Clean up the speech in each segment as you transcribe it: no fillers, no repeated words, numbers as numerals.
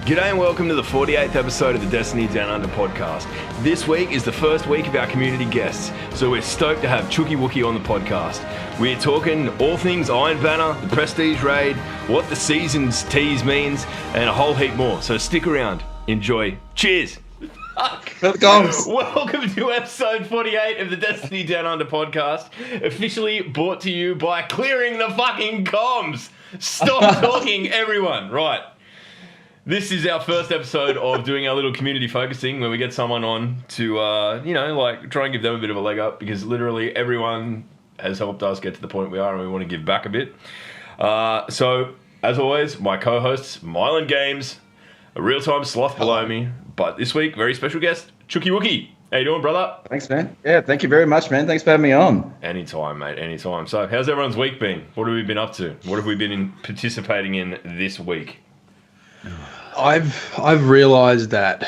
G'day and welcome to the 48th episode of the Destiny Down Under podcast. This week is the first week of our community guests, so we're stoked to have ChookyWookiee on the podcast. We're talking all things Iron Banner, the Prestige Raid, what the season's tease means, and a whole heap more. So stick around, enjoy. Cheers! Welcome to episode 48 of the Destiny Down Under podcast, officially brought to you by Clearing the Fucking Comms. Stop talking, everyone. Right. This is our first episode of doing our little community focusing where we get someone on to, try and give them a bit of a leg up because literally everyone has helped us get to the point we are and we want to give back a bit. So, as always, my co-hosts, Mylan Games, a real-time Sloth below me, but this week, very special guest, ChookyWookiee. How you doing, brother? Thanks, man. Yeah, thank you very much, man. Thanks for having me on. Anytime, mate, anytime. So, how's everyone's week been? What have we been up to? What have we been participating in this week? I've realised that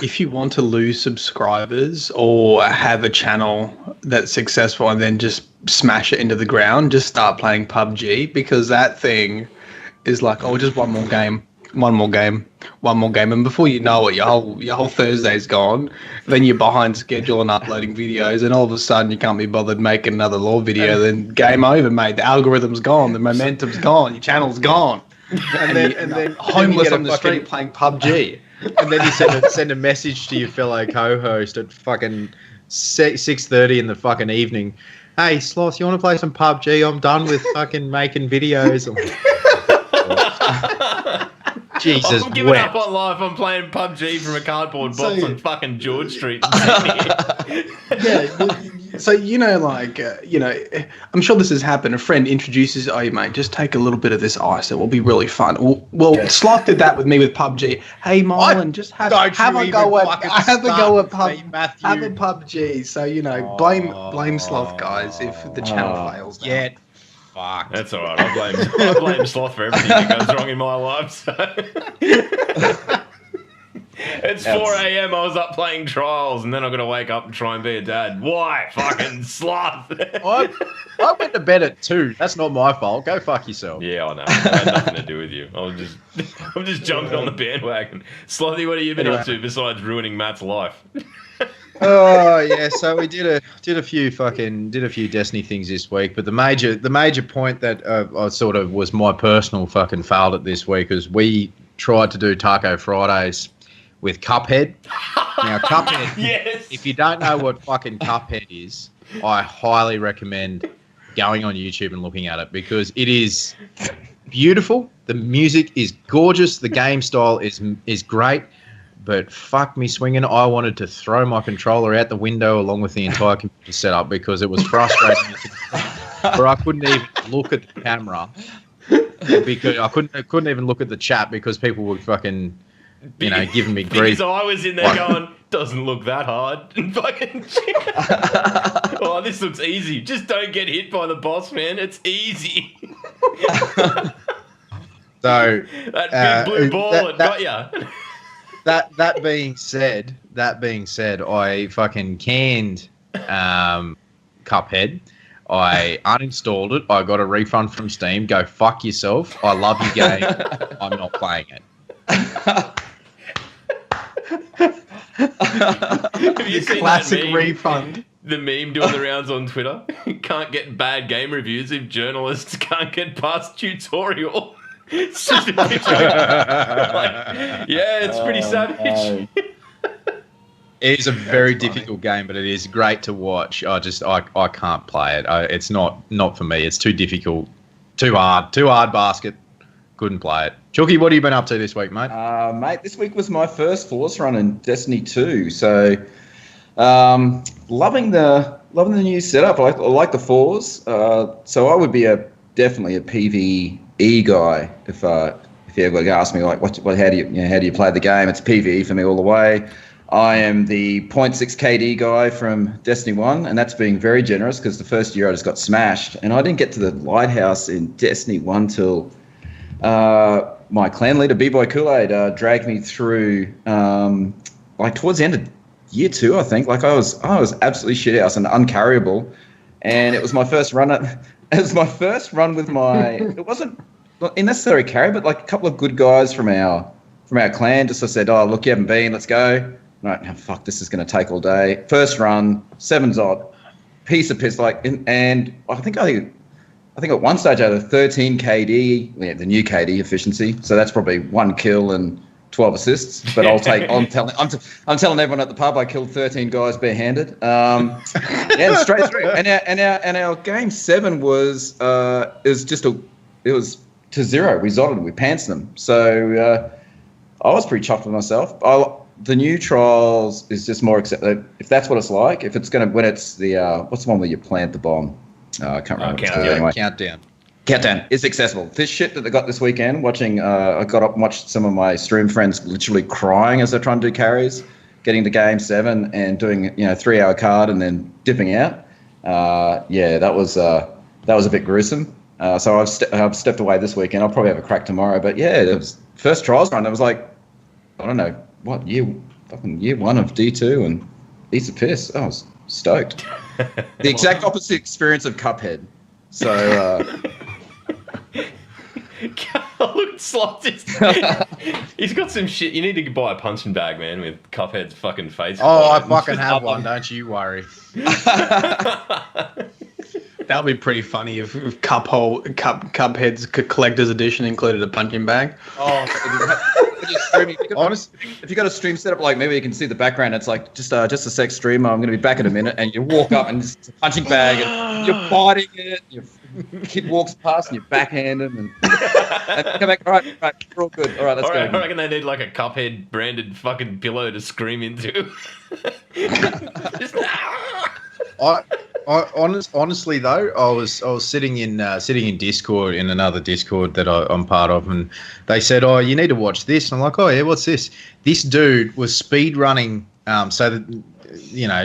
if you want to lose subscribers or have a channel that's successful and then just smash it into the ground, just start playing PUBG, because that thing is like, oh, just one more game, and before you know it, your whole Thursday's gone. Then you're behind schedule and uploading videos, and all of a sudden you can't be bothered making another lore video. Then game over, mate. The algorithm's gone, the momentum's gone, your channel's gone. And then homeless on the street playing PUBG. And then you send a message to your fellow co-host at fucking 6:30 in the fucking evening. Hey, Sloth, you want to play some PUBG? I'm done with fucking making videos. Jesus, I'm giving up on life. I'm playing PUBG from a cardboard box on fucking George Street. Yeah. So, I'm sure this has happened. A friend introduces, oh, mate, just take a little bit of this ice. It will be really fun. Well, Sloth did that with me with PUBG. Hey, Mylan, just have a go at PUBG. So, blame Sloth, guys, if the channel fails. Yeah. Fuck. That's all right. I blame Sloth for everything that goes wrong in my life. So. It's 4 a.m. I was up playing Trials, and then I'm going to wake up and try and be a dad. Why? Fucking Sloth. I went to bed at 2. That's not my fault. Go fuck yourself. Yeah, I know. It had nothing to do with you. I'm just jumping on the bandwagon. Slothy, what have you been up to besides ruining Matt's life? Oh yeah, so we did a few Destiny things this week, but the major point that I sort of was my personal fucking failed at this week is we tried to do Taco Fridays with Cuphead. Now Cuphead, yes. If you don't know what fucking Cuphead is, I highly recommend going on YouTube and looking at it because it is beautiful. The music is gorgeous. The game style is great. But fuck me swinging, I wanted to throw my controller out the window along with the entire computer setup because it was frustrating. Or I couldn't even look at the camera because I couldn't even look at the chat because people were fucking, giving me grief. Because I was in there going, doesn't look that hard. And fucking, oh, this looks easy. Just don't get hit by the boss, man. It's easy. So that big blue ball got ya. That being said, I fucking canned Cuphead. I uninstalled it. I got a refund from Steam. Go fuck yourself. I love your game. I'm not playing it. Have you seen classic that meme? Refund? The meme doing the rounds on Twitter. Can't get bad game reviews if journalists can't get past tutorial. It's just a picture. It's pretty savage. It is a very difficult game, but it is great to watch. I can't play it. It's not for me. It's too difficult, too hard basket. Couldn't play it. Chookie, what have you been up to this week, mate? Mate, this week was my first Force run in Destiny 2, so loving the new setup. I like the fours. So I would be definitely a PvE guy if you ever ask me like how do you play the game? It's PvE for me all the way. I am the 0.6 KD guy from Destiny 1, and that's being very generous because the first year I just got smashed, and I didn't get to the lighthouse in Destiny 1 till my clan leader B-Boy Kool-Aid dragged me through towards the end of year 2, I think. Like I was absolutely shit house and uncarryable, and it was my first run with my. It wasn't necessarily carry, but like a couple of good guys from our our clan. Just I said, oh look, you haven't been. Let's go. Right, oh, fuck, this is going to take all day. First run, 7's odd, piece of piss. And I think at one stage I had a 13 KD, the new KD efficiency. So that's probably 1 kill and 12 assists. But I'm telling everyone at the pub I killed 13 guys barehanded. Straight through. And our game 7 was it was to 0. We zotted, we pantsed them. So I was pretty chuffed with myself. The new trials is just more acceptable. If that's what it's like, if it's when it's the what's the one where you plant the bomb? I can't remember. Countdown is accessible. This shit that they got this weekend, I got up and watched some of my stream friends literally crying as they're trying to do carries, getting to game 7 and doing 3-hour card and then dipping out. That was a bit gruesome. So I've stepped away this weekend. I'll probably have a crack tomorrow. But yeah, it was first trials run. It was like, I don't know what year 1 of D2 and piece of piss. I was stoked. The exact opposite experience of Cuphead. So look at Sloth. He's got some shit. You need to buy a punching bag, man, with Cuphead's fucking face. Oh, I fucking have one. Don't you worry. That would be pretty funny if Cuphead's collector's edition included a punching bag. Oh, if you got a stream set up, like maybe you can see the background. It's like just a sec stream. I'm going to be back in a minute, and you walk up and it's a punching bag, and you're biting it. Your kid walks past and you backhand him, and come back. All right, we're all good. All right, let's go. I reckon they need like a Cuphead branded fucking pillow to scream into. Honestly though, I was sitting in Discord, in another Discord that I'm part of, and they said, "Oh, you need to watch this." And I'm like, "Oh yeah, what's this?" This dude was speed running, so that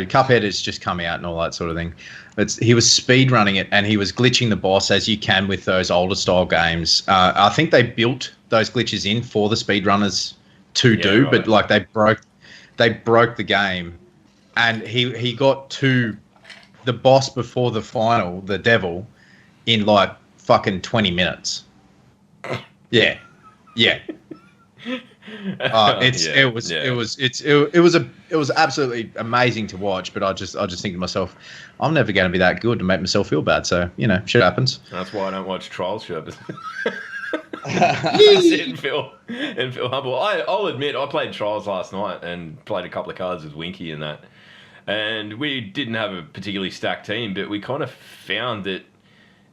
Cuphead has just come out and all that sort of thing. But he was speed running it, and he was glitching the boss as you can with those older style games. I think they built those glitches in for the speedrunners to do, right. But like they broke the game, and he got to the boss before the final, the devil, in like fucking 20 minutes. Yeah. It was absolutely amazing to watch, but I just think to myself, I'm never going to be that good to make myself feel bad. So shit happens. That's why I don't watch trials shows. and feel humble. I'll admit I played trials last night and played a couple of cards with Winky and that. And we didn't have a particularly stacked team, but we kind of found that,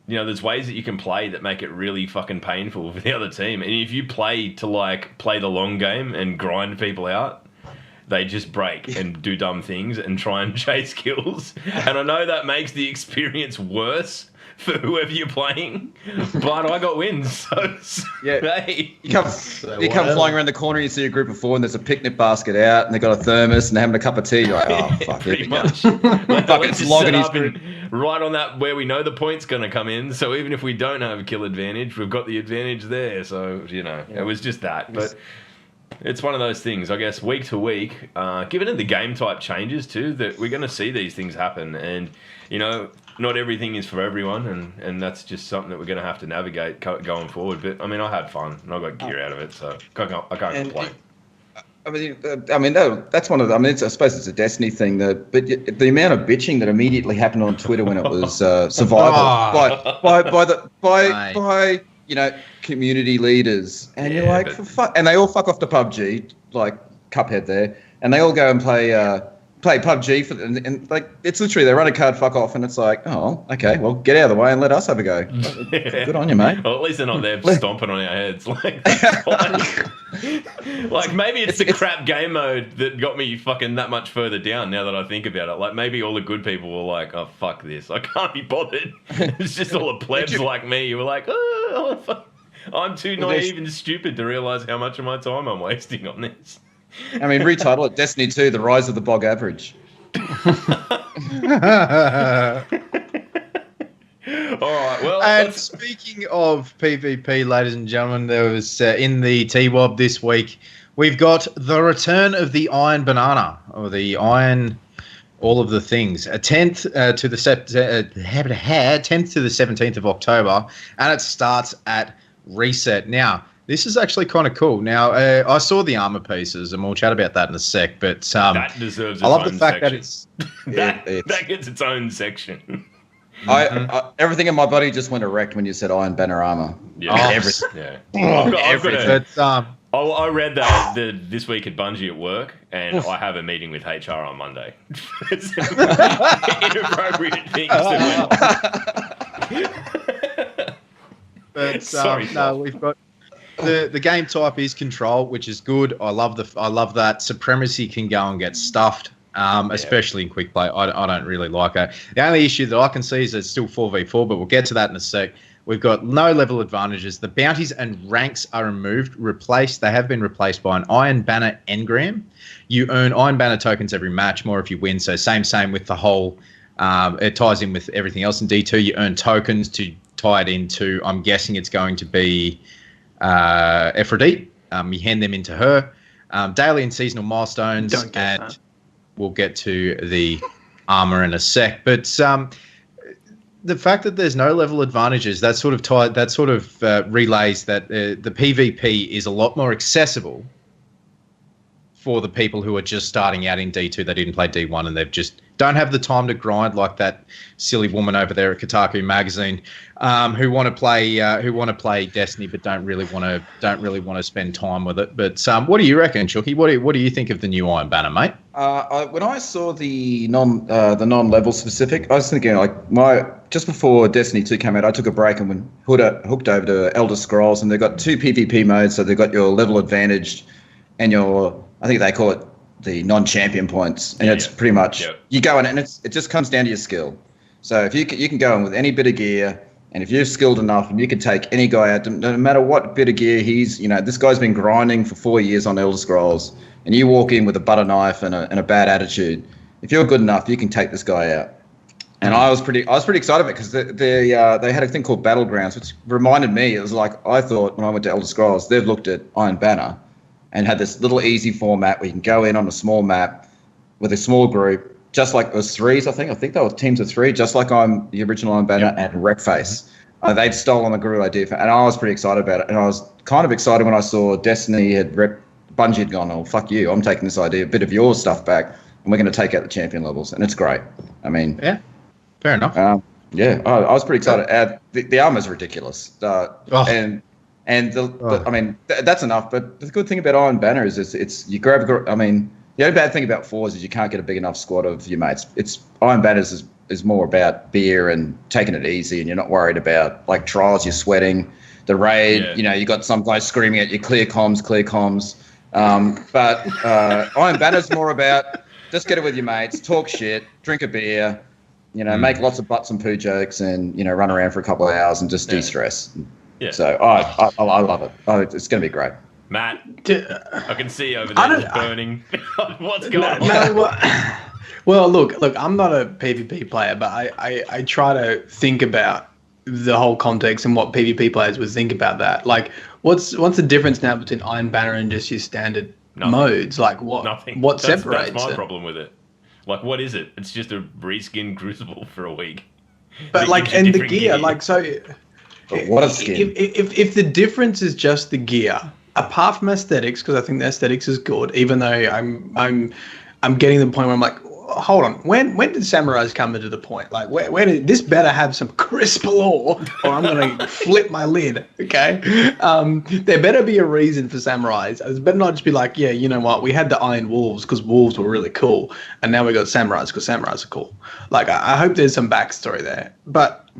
there's ways that you can play that make it really fucking painful for the other team. And if you play to play the long game and grind people out, they just break and do dumb things and try and chase kills. And I know that makes the experience worse for whoever you're playing, but I got wins. So yeah, hey. You come flying around the corner, you see a group of 4, and there's a picnic basket out, and they got a thermos, and they're having a cup of tea. You're like, oh fuck, pretty much. Let's just set up and right on that where we know the point's going to come in. So even if we don't have a kill advantage, we've got the advantage there. So it was just that, but. It's one of those things, I guess, week to week, given that the game type changes too, that we're going to see these things happen. And, not everything is for everyone, and that's just something that we're going to have to navigate going forward. But, I had fun, and I got gear out of it, so I can't complain. That's one of the. I suppose it's a Destiny thing. But the amount of bitching that immediately happened on Twitter when it was survival by community leaders, and you're like, for fuck, and they all fuck off to PUBG, like Cuphead there, and they all go and play PUBG and like it's literally they run a card, fuck off, and it's like, oh, okay, well, get out of the way and let us have a go. Good on you, mate. Well, at least they're not there stomping on our heads. Like maybe it's the crap game mode that got me fucking that much further down. Now that I think about it, like maybe all the good people were like, oh fuck this, I can't be bothered. It's just all the plebs like me who were like, oh fuck. I'm too naive and stupid to realise how much of my time I'm wasting on this. Retitle it Destiny 2, The Rise of the Bog Average. All right, well... And speaking of PvP, ladies and gentlemen, there was, in the TWAB this week, we've got the return of the Iron Banana, or the Iron... all of the things. 10th to the 17th of October, and it starts at Reset. Now, This is actually kind of cool. Now, I saw the armor pieces, and we'll chat about that in a sec. But that deserves. I love its the own fact that section. it's that gets its own section. Everything in my body just went erect when you said Iron Banner armor. Yeah, everything. Yeah. But, I read that this week at Bungie at work, and I have a meeting with HR on Monday. It's inappropriate things that went on. But Sorry, no, we've got the game type is control, which is good. I love that supremacy can go and get stuffed, especially in quick play. I don't really like it. The only issue that I can see is it's still 4v4, but we'll get to that in a sec. We've got no level advantages. The bounties and ranks are replaced. They have been replaced by an Iron Banner engram. You earn Iron Banner tokens every match, more if you win. So same with the whole. It ties in with everything else in D2. You earn tokens to tie it into. I'm guessing it's going to be Aphrodite. You hand them into her. Daily and seasonal milestones. Don't get that. We'll get to the armor in a sec, but the fact that there's no level advantages, that sort of relays that the PvP is a lot more accessible for the people who are just starting out in D2. They didn't play D1 and they've just don't have the time to grind like that silly woman over there at Kotaku magazine, who want to play Destiny but don't really want to spend time with it. But what do you reckon, Chookie? What do you think of the new Iron Banner, mate? When I saw the non-level specific, I was thinking just before Destiny 2 came out, I took a break and hooked over to Elder Scrolls, and they've got 2 PvP modes. So they've got your level advantage and your, I think they call it the non-champion points, and it's pretty much you go in and it just comes down to your skill. So if you can go in with any bit of gear, and if you're skilled enough, and you can take any guy out, no matter what bit of gear this guy's been grinding for 4 years on Elder Scrolls, and you walk in with a butter knife and a bad attitude. If you're good enough, you can take this guy out. And I was pretty excited because they had a thing called Battlegrounds, which reminded me. It was like I thought when I went to Elder Scrolls, they've looked at Iron Banner and had this little easy format where you can go in on a small map with a small group, just like it was threes, I think. I think they were teams of 3, just like I'm the original Iron Banner and Wreckface. They'd stolen the guru idea, and I was pretty excited about it. And I was kind of excited when I saw Destiny Bungie had gone, oh, fuck you, I'm taking this idea, a bit of your stuff back, and we're going to take out the champion levels. And it's great. I mean... Yeah, fair enough. I was pretty excited. The armor's ridiculous. I mean, that's enough. But the good thing about Iron Banner is it's you grab. I mean, the only bad thing about 4s is you can't get a big enough squad of your mates. Iron Banners is more about beer and taking it easy, and you're not worried about like trials. You're sweating. The raid, you got some guy screaming at you, clear comms. But Iron Banner's more about just get it with your mates, talk shit, drink a beer, make lots of butts and poo jokes, and run around for a couple of hours and just de-stress. Yeah. So I love it. It's going to be great. Matt, I can see over there just burning. What's going on? Well, look, I'm not a PvP player, but I try to think about the whole context and what PvP players would think about that. Like, what's the difference now between Iron Banner and just your standard modes? Like, what? Nothing. What separates? That's my problem with it. Like, what is it? It's just a reskin Crucible for a week. But and the gear, like, so. What a skin. If the difference is just the gear, apart from aesthetics, because I think the aesthetics is good, even though I'm getting to the point where I'm like, hold on, when did samurais come into the point? Like, where did this better have some crisp lore, or I'm gonna flip my lid? Okay, there better be a reason for samurais. It better not just be like, yeah, you know what, we had the Iron Wolves because wolves were really cool, and now we got samurais because samurais are cool. Like, I hope there's some backstory there, but.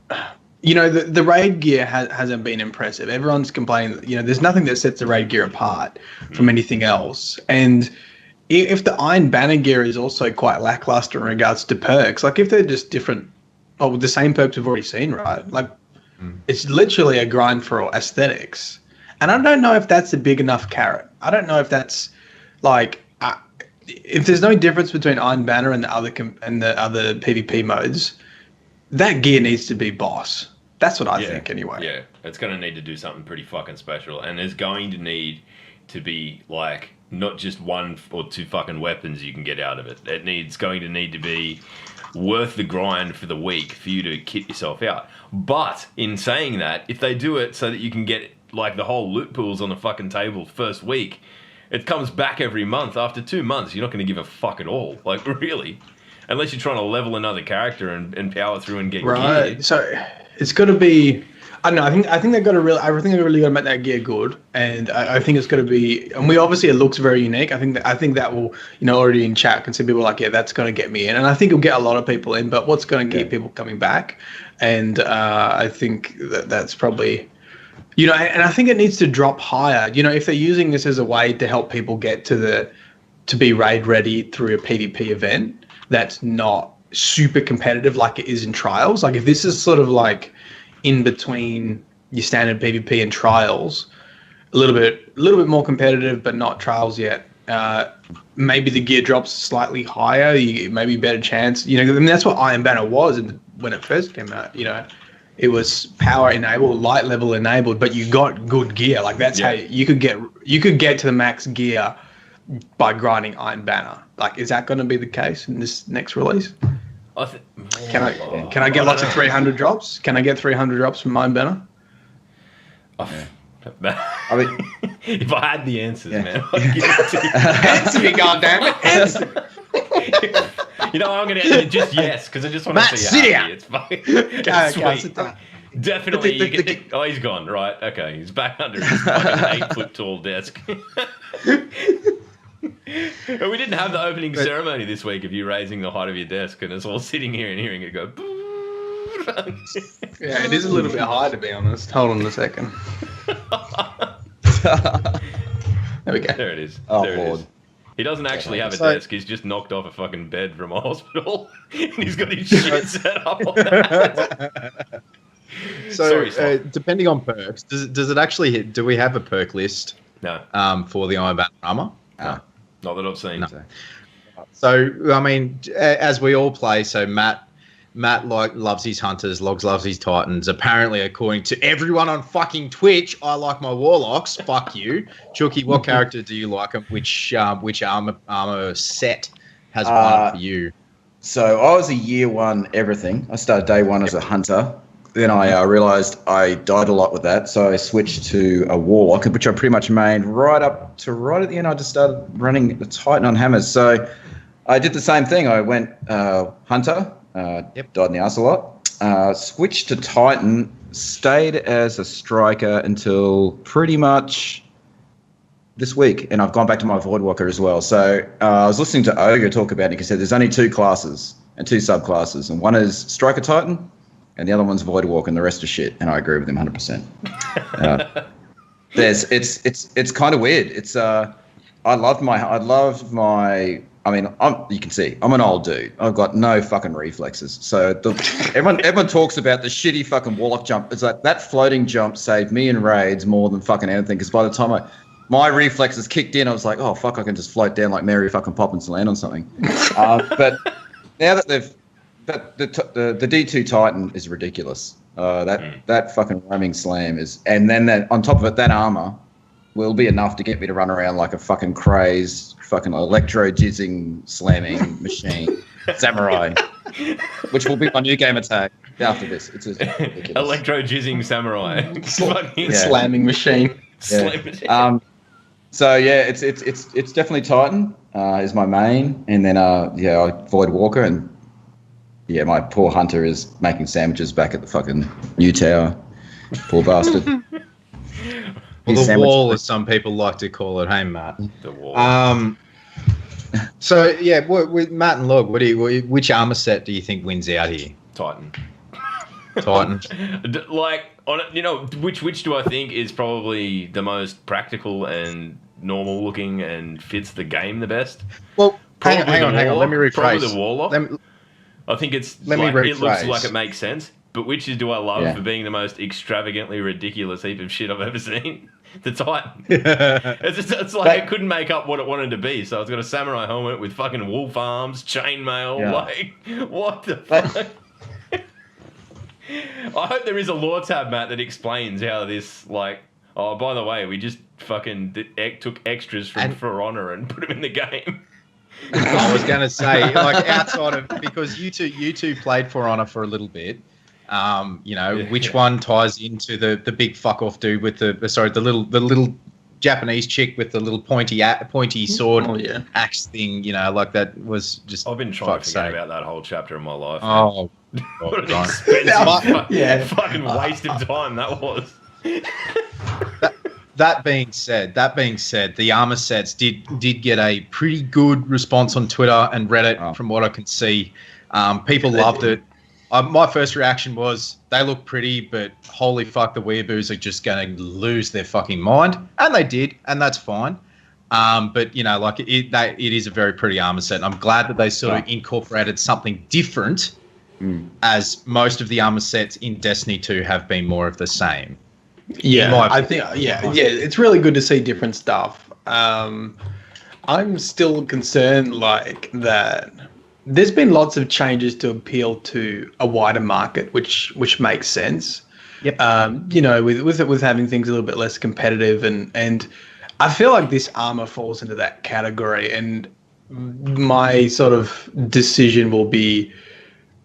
The raid gear hasn't been impressive. Everyone's complaining that, there's nothing that sets the raid gear apart from anything else. And if the Iron Banner gear is also quite lackluster in regards to perks, like if they're just different, with the same perks we've already seen, right? Like it's literally a grind for aesthetics. And I don't know if that's a big enough carrot. I don't know if that's like, if there's no difference between Iron Banner and the other PvP modes, that gear needs to be boss. That's what I think, anyway. Yeah, it's going to need to do something pretty fucking special. And there's going to need to be, like, not just 1 or 2 fucking weapons you can get out of it. It's going to need to be worth the grind for the week for you to kit yourself out. But in saying that, if they do it so that you can get like the whole loot pool's on the fucking table first week. It comes back every month. After 2 months, you're not going to give a fuck at all. Like, really. Unless you're trying to level another character and power through and get gear. So it's got to be... I don't know. I think they've got to really. I think they've really got to make that gear good, and I think it's going to be. And we obviously it looks very unique. I think that will, already in chat can see people like, yeah, that's going to get me in, and I think it'll get a lot of people in. But what's going to keep people coming back? And I think that's probably, and I think it needs to drop higher. If they're using this as a way to help people get to be raid ready through a PvP event, that's not super competitive like it is in trials. Like if this is sort of like in between your standard PvP and trials, a little bit more competitive, but not trials yet. Maybe the gear drops slightly higher. Maybe better chance. That's what Iron Banner was when it first came out. It was power enabled, light level enabled, but you got good gear. Like that's how you could get to the max gear by grinding Iron Banner. Like, is that going to be the case in this next release? Can I get lots of 300 drops? Can I get 300 drops from Iron Banner? I mean, if I had the answers, man, I'd give it to you. Answer me, goddammit! Answer. I'm going to just yes, because I just want to see you happy. It's fucking sweet. Definitely. He's gone. Right. Okay. He's back under his fucking 8-foot tall desk. And we didn't have the opening ceremony this week of you raising the height of your desk, and it's all sitting here and hearing it go. Yeah, it is a little bit high, to be honest. Hold on a second. There we go. There it is. Oh, there Lord. it is. He doesn't actually have a desk. He's just knocked off a fucking bed from a hospital, and he's got his shit set up on that. So, depending on perks, does it actually hit? Do we have a perk list? No. For the Iron Banner armor? No. Not that I've seen. No. So, I mean, as we all play, so Matt loves his hunters, Logs loves his titans. Apparently, according to everyone on fucking Twitch, I like my warlocks. Fuck you. Chookie, what character do you like and which armor set has one for you? So I was a year one everything. I started day one as a hunter. Then I realised I died a lot with that, so I switched to a warlock, which I pretty much mained right at the end. I just started running the Titan on hammers. So I did the same thing. I went hunter, died in the arse a lot, switched to Titan, stayed as a striker until pretty much this week, and I've gone back to my Voidwalker as well. So I was listening to Ogre talk about it. He said there's only 2 classes and 2 subclasses, and one is Striker Titan, and the other one's Voidwalker, and the rest is shit. And I agree with him 100%. It's kind of weird. It's I love my. I mean, you can see I'm an old dude. I've got no fucking reflexes. So everyone talks about the shitty fucking warlock jump. It's like that floating jump saved me in raids more than fucking anything. Because by the time my reflexes kicked in, I was like, oh fuck, I can just float down like Mary fucking Poppins to land on something. But now that they've the D2 Titan is ridiculous. That fucking roaming slam is, and then that on top of it, that armor will be enough to get me to run around like a fucking crazed, fucking electro jizzing slamming machine samurai, which will be my new game attack after this. It's ridiculous. Electro jizzing samurai, slamming machine. Yeah. So yeah, it's definitely Titan is my main, and then I Void Walker, and yeah, my poor hunter is making sandwiches back at the fucking new tower. Poor bastard. Well, the wall, as some people like to call it. Hey, Matt. The wall. So yeah, with Matt and Log, which armor set do you think wins out here? Titan. Titan. Which do I think is probably the most practical and normal looking and fits the game the best? Well, hang on. Let me rephrase. Probably the Warlock. I think it looks like it makes sense. But which do I love for being the most extravagantly ridiculous heap of shit I've ever seen? The Titan. It's like it couldn't make up what it wanted to be. So it's got a samurai helmet with fucking wolf arms, chainmail. Yeah. Like, what the fuck? I hope there is a lore tab, Matt, that explains how this, like, oh, by the way, we just fucking took extras from For Honor and put them in the game. I was going to say, like, outside of, because you two played For Honor for a little bit. Which one ties into the big fuck off dude with the little Japanese chick with the little pointy sword axe thing, like that was just. I've been trying to forget about that whole chapter of my life. Oh, what an expensive fucking waste of time that was. That being said, the armor sets did get a pretty good response on Twitter and Reddit, from what I can see. People loved it. My first reaction was they look pretty, but holy fuck, the weeaboos are just going to lose their fucking mind, and they did, and that's fine. But it is a very pretty armor set, and I'm glad that they sort of incorporated something different, as most of the armor sets in Destiny 2 have been more of the same. Yeah, I think it's really good to see different stuff. I'm still concerned that there's been lots of changes to appeal to a wider market, which makes sense. Yep. With having things a little bit less competitive, and I feel like this armor falls into that category, and my sort of decision will be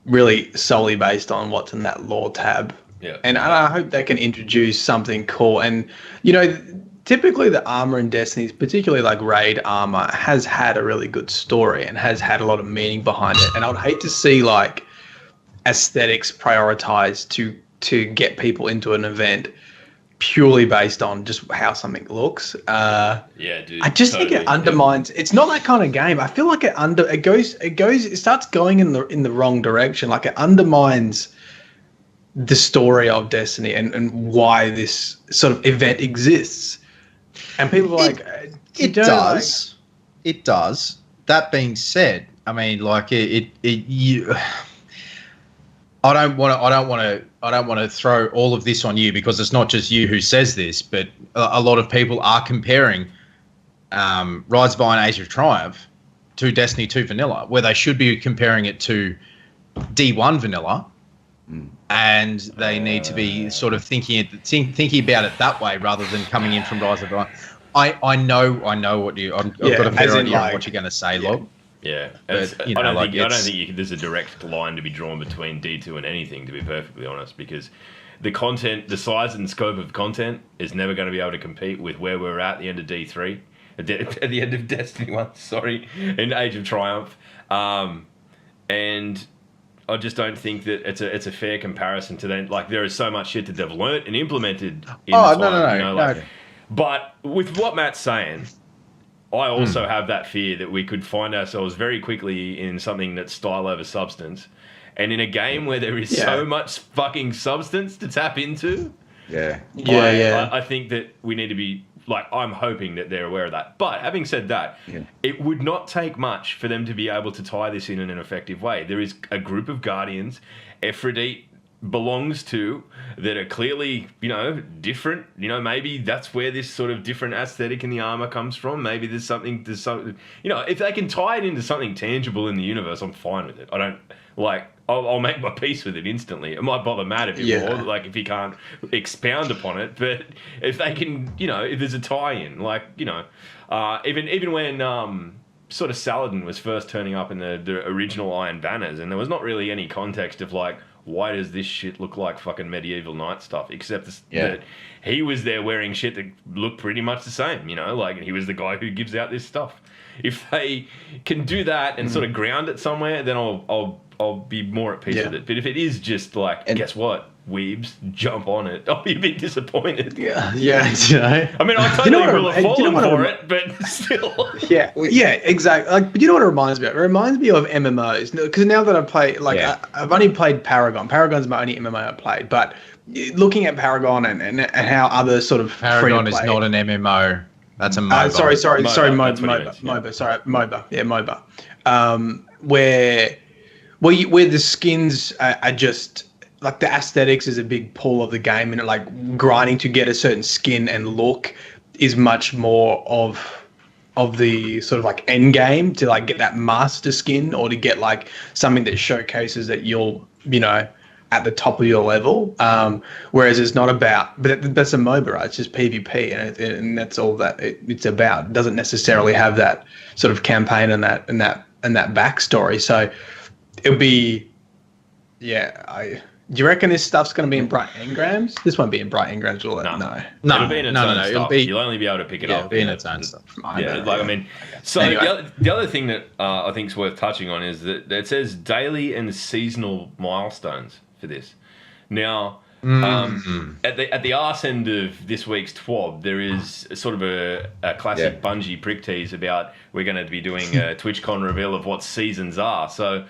really solely based on what's in that lore tab. Yeah. And I hope they can introduce something cool. And, typically the armor in Destiny, particularly like raid armor, has had a really good story and has had a lot of meaning behind it. And I would hate to see aesthetics prioritized to get people into an event purely based on just how something looks. Dude. I just think it undermines. It's not that kind of game. I feel like it starts going in the wrong direction. Like it undermines the story of Destiny and why this sort of event exists. And people are like, it does. It does. That being said, I mean, I don't want to throw all of this on you, because it's not just you who says this, but a lot of people are comparing Rise of Iron Age of Triumph to Destiny 2 Vanilla, where they should be comparing it to D1 Vanilla. And they need to be sort of thinking about it that way rather than coming in from Rise of Iron. I know what I've got a fair idea of what you're going to say, Log. Yeah, but, I don't think there's a direct line to be drawn between D2 and anything, to be perfectly honest, because the content, the size and scope of content is never going to be able to compete with where we're at the end of D3, at the end of Destiny 1, in Age of Triumph, and I just don't think that it's a fair comparison to them. Like, there is so much shit that they've learnt and implemented in this one, no. But with what Matt's saying, I also have that fear that we could find ourselves very quickly in something that's style over substance. And in a game where there is so much fucking substance to tap into, I think that we need to be, I'm hoping that they're aware of that. But having said that, it would not take much for them to be able to tie this in an effective way. There is a group of Guardians Aphrodite belongs to that are clearly, different. Maybe that's where this sort of different aesthetic in the armor comes from. Maybe there's something, if they can tie it into something tangible in the universe, I'm fine with it. I don't, I'll make my peace with it instantly. It might bother Matt if if he can't expound upon it, but if they can, if there's a tie-in, even when sort of Saladin was first turning up in the original Iron Banners, and there was not really any context of why does this shit look like fucking medieval knight stuff, except that he was there wearing shit that looked pretty much the same, he was the guy who gives out this stuff. If they can do that and sort of ground it somewhere, then I'll be more at peace with it. But if it is just guess what, weebs, jump on it, I'll be a bit disappointed. Yeah. I mean, I totally will have fallen for it, but still. Yeah, exactly. But you know what it reminds me of? It reminds me of MMOs. Because now that I play, I've only played Paragon. Paragon's my only MMO I've played. But looking at Paragon and how other sort of Paragon is not an MMO. That's a MOBA. Sorry, MOBA. Sorry, MOBA. Yeah, MOBA. Where the skins are just the aesthetics is a big pull of the game, and grinding to get a certain skin and look is much more of the sort of end game to get that master skin, or to get something that showcases that you'll at the top of your level, whereas it's not about, but that's a MOBA, right? It's just PvP, and that's all that it's about. It doesn't necessarily have that sort of campaign and that backstory. So it'll be, Do you reckon this stuff's going to be in bright engrams? This won't be in bright engrams, will it? No. It'll be in its own stuff. You'll only be able to pick it up. It'll be in its own stuff. Yeah, like, I mean, so Anyway. the other thing that I think is worth touching on is that it says daily and seasonal milestones for this. Now, at the arse end of this week's TWAB, there is sort of a classic Bungie prick tease about we're going to be doing a TwitchCon reveal of what seasons are. So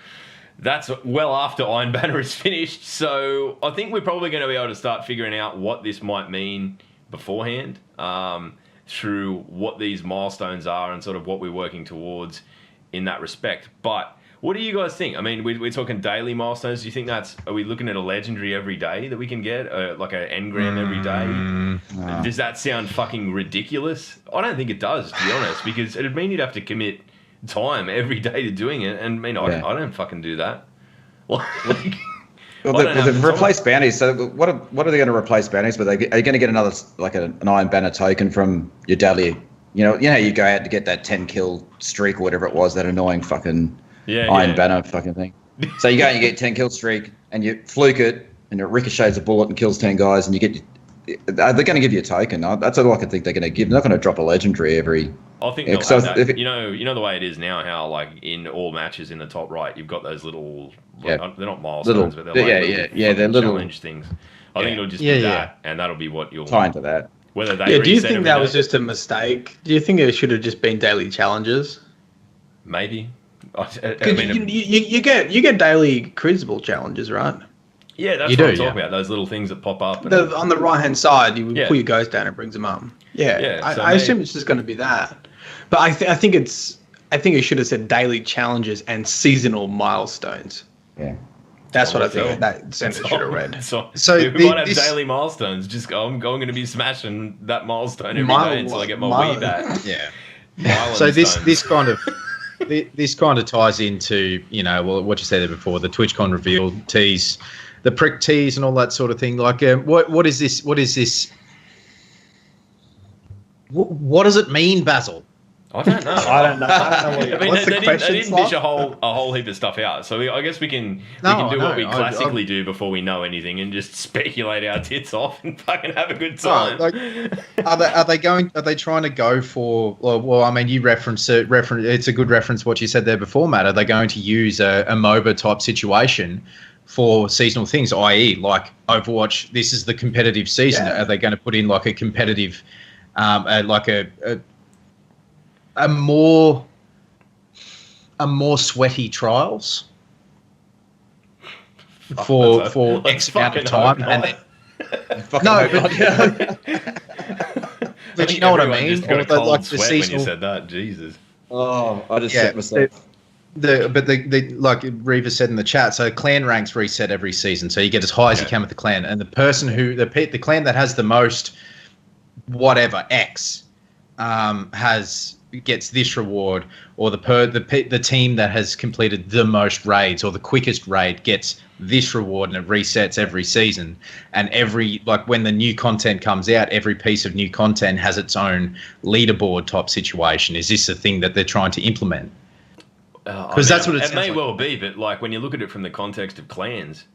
that's well after Iron Banner is finished. So I think we're probably going to be able to start figuring out what this might mean beforehand through what these milestones are and sort of what we're working towards in that respect. But what do you guys think? I mean, we're talking daily milestones. Do you think are we looking at a legendary every day that we can get? Like an engram every day? Does that sound fucking ridiculous? I don't think it does, to be honest, because it'd mean you'd have to commit time every day to doing it. And I mean, I don't fucking do that. Well, they've replaced bounties. So what are they going to replace bounties with? Are you going to get another, like an Iron Banner token from your daily? You know, you go out to get that 10 kill streak or whatever it was, that annoying fucking Iron Banner fucking thing. So you go and you get 10 kill streak and you fluke it and it ricochets a bullet and kills 10 guys and you get. They're going to give you a token. That's all I can think they're going to give. They're not going to drop a legendary every. I think they'll have that. You know the way it is now. How like in all matches in the top right, you've got those little. They're not milestones, but they're they're little challenge things. I think it'll just be that, and that'll be what you'll tie into that. Whether they do you think that was just a mistake? Do you think it should have just been daily challenges? Maybe. You get daily Crucible challenges, right? Yeah, that's what I'm talking about. Those little things that pop up. On the right hand side, you pull your ghost down and it brings them up. I assume it's just going to be that. But I think it should have said daily challenges and seasonal milestones. Yeah. That's what I think that sentence should have read. So we might have daily milestones. Just I'm going to be smashing that milestone every day until I get my Wii back. Yeah. So this kind of ties into what you said there before, the TwitchCon reveal tease, the prick tease, and all that sort of thing. Like, what is this? What is this? What does it mean, Basil? I don't know. I don't know. What's the question? They didn't dish a whole heap of stuff out. So I guess we can do what we classically do before we know anything and just speculate our tits off and fucking have a good time. Are they trying to go for? Well, I mean, you reference. It's a good reference what you said there before, Matt. Are they going to use a MOBA type situation for seasonal things, i.e., like Overwatch? This is the competitive season. Yeah. Are they going to put in like a competitive, a more sweaty trials for X amount of time, and then but you know what I mean. Just got a cold sweat when you said that. Jesus. Oh, I just shit myself. The like Reva said in the chat, so clan ranks reset every season, so you get as high as you can with the clan, and the person the clan that has the most whatever X gets this reward, or the team that has completed the most raids or the quickest raid gets this reward, and it resets every season. And when the new content comes out, every piece of new content has its own leaderboard type situation. Is this a thing that they're trying to implement? Because that's what it may well be, but like when you look at it from the context of clans,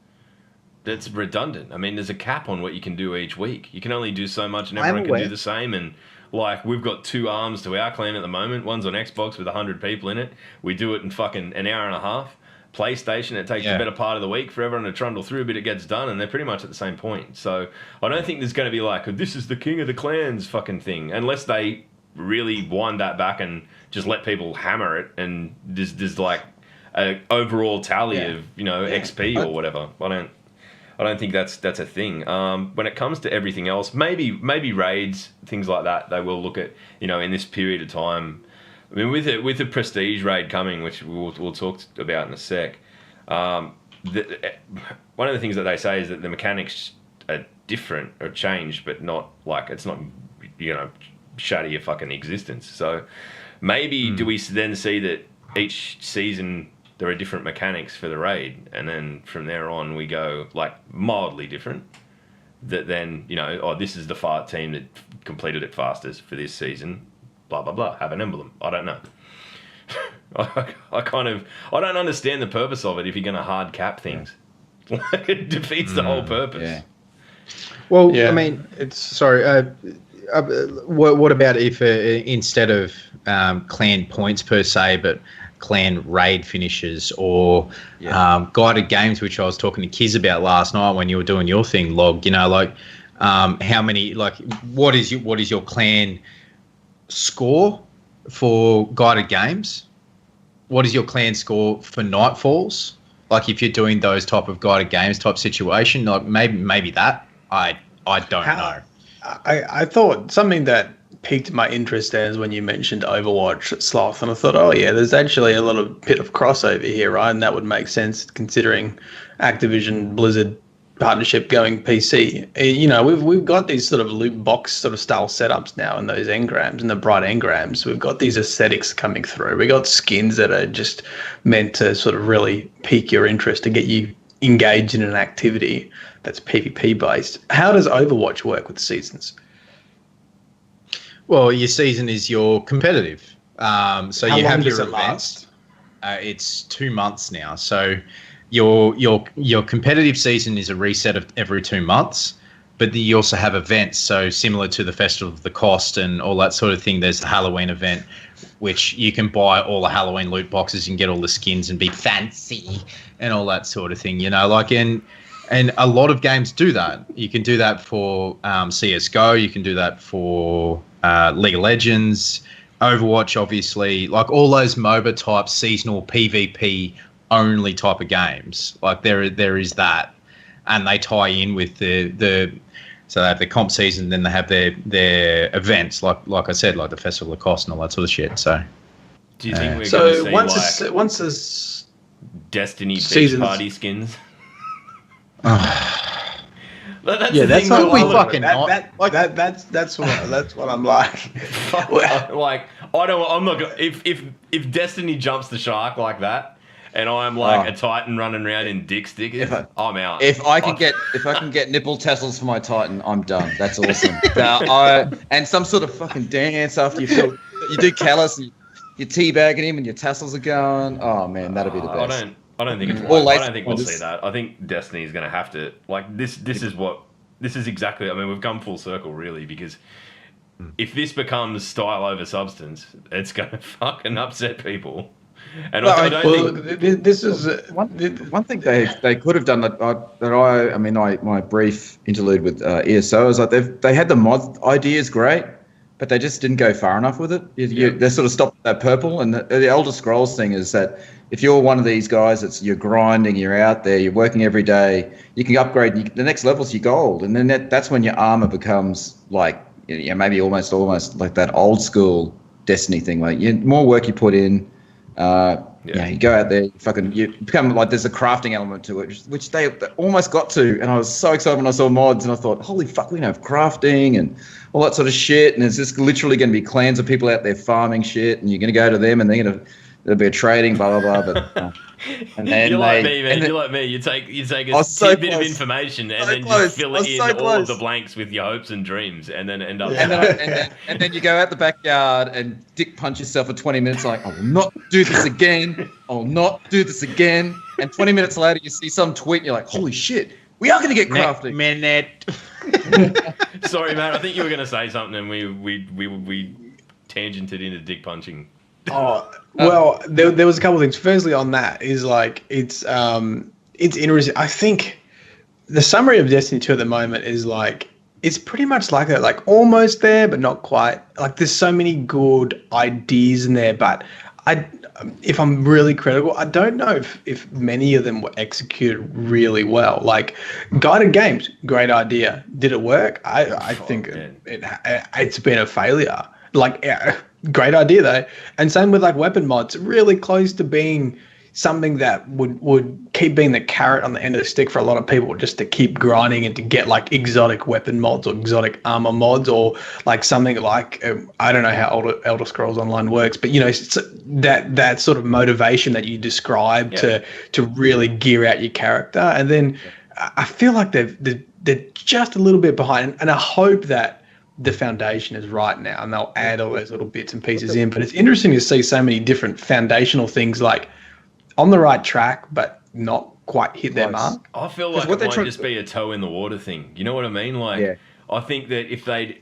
that's redundant. I mean, there's a cap on what you can do each week. You can only do so much, and everyone can do the same. And like, we've got 2 arms to our clan at the moment. One's on Xbox with 100 people in it. We do it in fucking an hour and a half. PlayStation, it takes the better part of the week for everyone to trundle through, but it gets done, and they're pretty much at the same point. So I don't think there's going to be like, this is the king of the clans fucking thing, unless they really wind that back and just let people hammer it, and there's like an overall tally of XP or whatever. I don't think that's a thing. When it comes to everything else, maybe raids, things like that, they will look at, in this period of time. I mean, with the prestige raid coming, which we'll talk about in a sec, one of the things that they say is that the mechanics are different or changed, but not like it's not, shatter your fucking existence. So maybe do we then see that each season there are different mechanics for the raid, and then from there on we go like mildly different, that then this is the team that completed it fastest for this season, blah blah blah, have an emblem. I don't know. I don't understand the purpose of it if you're going to hard cap things. It defeats the whole purpose. Yeah. Well, Yeah. I mean, it's sorry. What about if instead of clan points per se, but clan raid finishes or guided games, which I was talking to Kiz about last night when you were doing your thing, Log. You know, like how many, like what is your clan score for guided games? What is your clan score for Nightfalls? Like if you're doing those type of guided games type situation, like maybe that I don't know. I thought something that piqued my interest is when you mentioned Overwatch Sloth, and I thought, oh yeah, there's actually a little bit of crossover here, right? And that would make sense considering Activision Blizzard partnership going PC. You know, we've got these sort of loot box sort of style setups now in those engrams, in the bright engrams. We've got these aesthetics coming through. We got skins that are just meant to sort of really pique your interest to get you engaged in an activity that's PvP based. How does Overwatch work with seasons? Well, your season is your competitive. So How you long have does your it events. last? It's 2 months now. So your competitive season is a reset of every 2 months, but you also have events. So similar to the Festival of the Cost and all that sort of thing, there's the Halloween event, which you can buy all the Halloween loot boxes and get all the skins and be fancy and all that sort of thing. You know, like and a lot of games do that. You can do that for CSGO. You can do that for League of Legends, Overwatch, obviously. Like all those MOBA type seasonal PvP only type of games. Like there is that, and they tie in with the so they have the comp season, then they have their events. Like I said, like the Festival of Cost and all that sort of shit. So do you think we're going to see so once this Destiny beach seasons- party skins? That's what we fucking not. That's what I'm like. Like I'm not gonna, if Destiny jumps the shark like that, and I'm like a Titan running around in dick stickers, I'm out. If I can get nipple tassels for my Titan, I'm done. That's awesome. And some sort of fucking dance after you do callus and you're teabagging him and your tassels are going. Oh man, that'd be the best. I don't think it's Or I don't think we'll see that. I think Destiny is going to have to this is exactly. I mean, we've come full circle really, because if this becomes style over substance, it's going to fucking upset people. And I don't think this is one thing they could have done my brief interlude with ESO is like they had the mod ideas great, but they just didn't go far enough with it. They sort of stopped at that purple. And the Elder Scrolls thing is that if you're one of these guys, you're grinding, you're out there, you're working every day, you can upgrade. The next level's your gold, and then that's when your armor becomes like maybe almost like that old school Destiny thing. Like more work you put in. You go out there, you become like there's a crafting element to it, which they almost got to, and I was so excited when I saw mods, and I thought, holy fuck, we can have crafting and all that sort of shit, and there's just literally going to be clans of people out there farming shit, and you're going to go to them, and there'll be a trading, blah blah blah. But and then you're like me, man. You're like me. You take a tidbit of information and then just fill it in all of the blanks with your hopes and dreams, and then end up. And then you go out the backyard and dick punch yourself for 20 minutes. Like, I will not do this again. I will not do this again. And 20 minutes later, you see some tweet, and you're like, holy shit, we are going to get crafting. Sorry, man. I think you were going to say something, and we tangented into dick punching. Oh well, there was a couple of things. Firstly, on that is like it's interesting. I think the summary of Destiny 2 at the moment is like it's pretty much like that, like almost there but not quite. Like there's so many good ideas in there, but if I'm really critical, I don't know if many of them were executed really well. Like guided games, great idea. Did it work? I think it's been a failure. Like, great idea though. And same with like weapon mods, really close to being something that would keep being the carrot on the end of the stick for a lot of people, just to keep grinding and to get like exotic weapon mods or exotic armor mods, or like something like I don't know how Elder Scrolls Online works, but that sort of motivation that you described to really gear out your character. And then I feel like they're just a little bit behind, and I hope that the foundation is right now and they'll add all those little bits and pieces in. But it's interesting to see so many different foundational things like on the right track but not quite hit their mark. I feel like what it they're might just be a toe in the water thing. You know what I mean? Like, Yeah. I think that if they'd...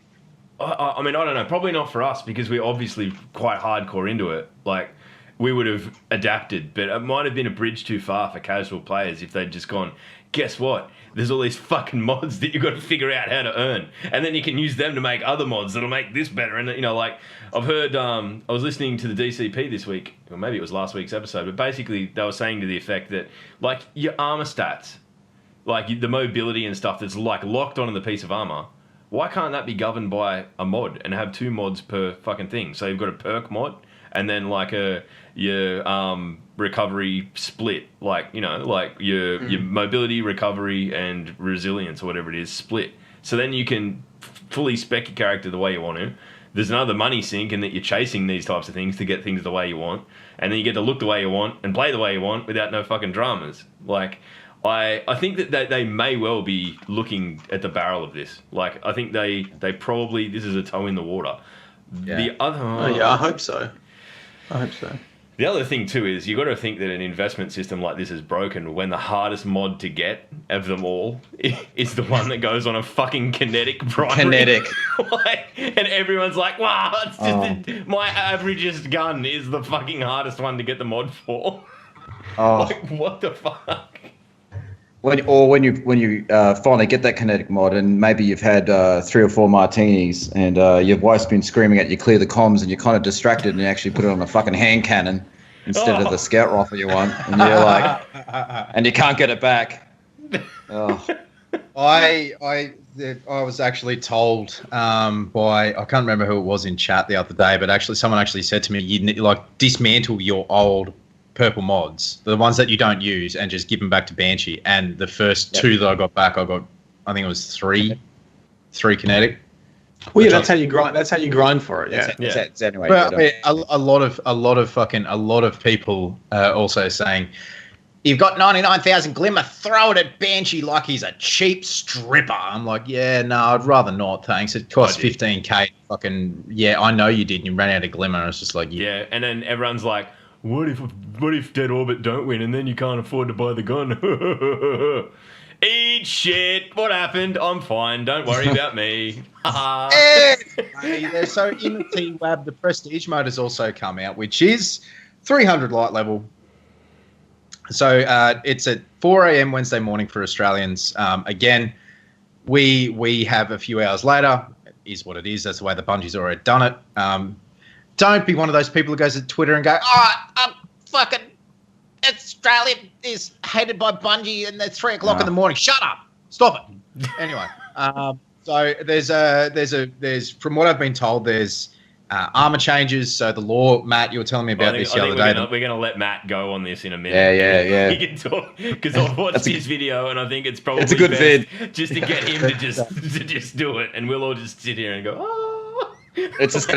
I mean, I don't know. Probably not for us because we're obviously quite hardcore into it. Like, we would have adapted, but it might have been a bridge too far for casual players if they'd just gone, guess what? There's all these fucking mods that you've got to figure out how to earn. And then you can use them to make other mods that'll make this better. And, you know, like, I've heard... I was listening to the DCP this week, or maybe it was last week's episode, but basically they were saying to the effect that, like, your armor stats, like the mobility and stuff that's, like, locked onto the piece of armor, why can't that be governed by a mod and have 2 mods per fucking thing? So you've got a perk mod and then like your recovery split, like, you know, like your mobility, recovery, and resilience or whatever it is split. So then you can fully spec your character the way you want to. There's another money sink in that you're chasing these types of things to get things the way you want, and then you get to look the way you want and play the way you want without no fucking dramas. Like, I think that they may well be looking at the barrel of this. Like, I think they probably, this is a toe in the water. Yeah. The other... I hope so. The other thing, too, is you got to think that an investment system like this is broken when the hardest mod to get of them all is the one that goes on a fucking kinetic primary. Kinetic. Like, and everyone's like, wow, it's just my averagest gun is the fucking hardest one to get the mod for. Oh. Like, what the fuck? When you finally get that kinetic mod, and maybe you've had 3 or 4 martinis, and your wife's been screaming at you, clear the comms, and you're kind of distracted, and you actually put it on a fucking hand cannon instead of the scout rifle you want, and you're like, and you can't get it back. Oh. I was actually told by, I can't remember who it was in chat the other day, but actually someone actually said to me, you need, like, dismantle your old purple mods, the ones that you don't use, and just give them back to Banshee. And the first 2 that I got back, I think it was 3 kinetic. Well, yeah, that's how you grind. That's how you grind for it. Yeah. It's anyway. But I mean, a lot of people also saying, you've got 99,000 glimmer, throw it at Banshee like he's a cheap stripper. I'm like, yeah, no, I'd rather not, thanks. It costs 15k. Fucking, yeah, I know you did, and you ran out of glimmer. And it's just like, Yeah, and then everyone's like, what if Dead Orbit don't win and then you can't afford to buy the gun? Eat shit. What happened? I'm fine. Don't worry about me. So in the T-Wab, the Prestige mode has also come out, which is 300 light level. So it's at 4 a.m. Wednesday morning for Australians. Again, we have a few hours later. It is what it is. That's the way the Bungie's already done it. Don't be one of those people who goes to Twitter and go, fucking Australia is hated by Bungie and it's 3 o'clock in the morning. Shut up. Stop it. Anyway, so there's from what I've been told, there's armor changes. So the law, Matt, you were telling me about this the other day. We're going to let Matt go on this in a minute. Yeah. He can talk because I've watched his video and I think it's probably a good vid. Just to get him to just do it, and we'll all just sit here and go, oh. It's just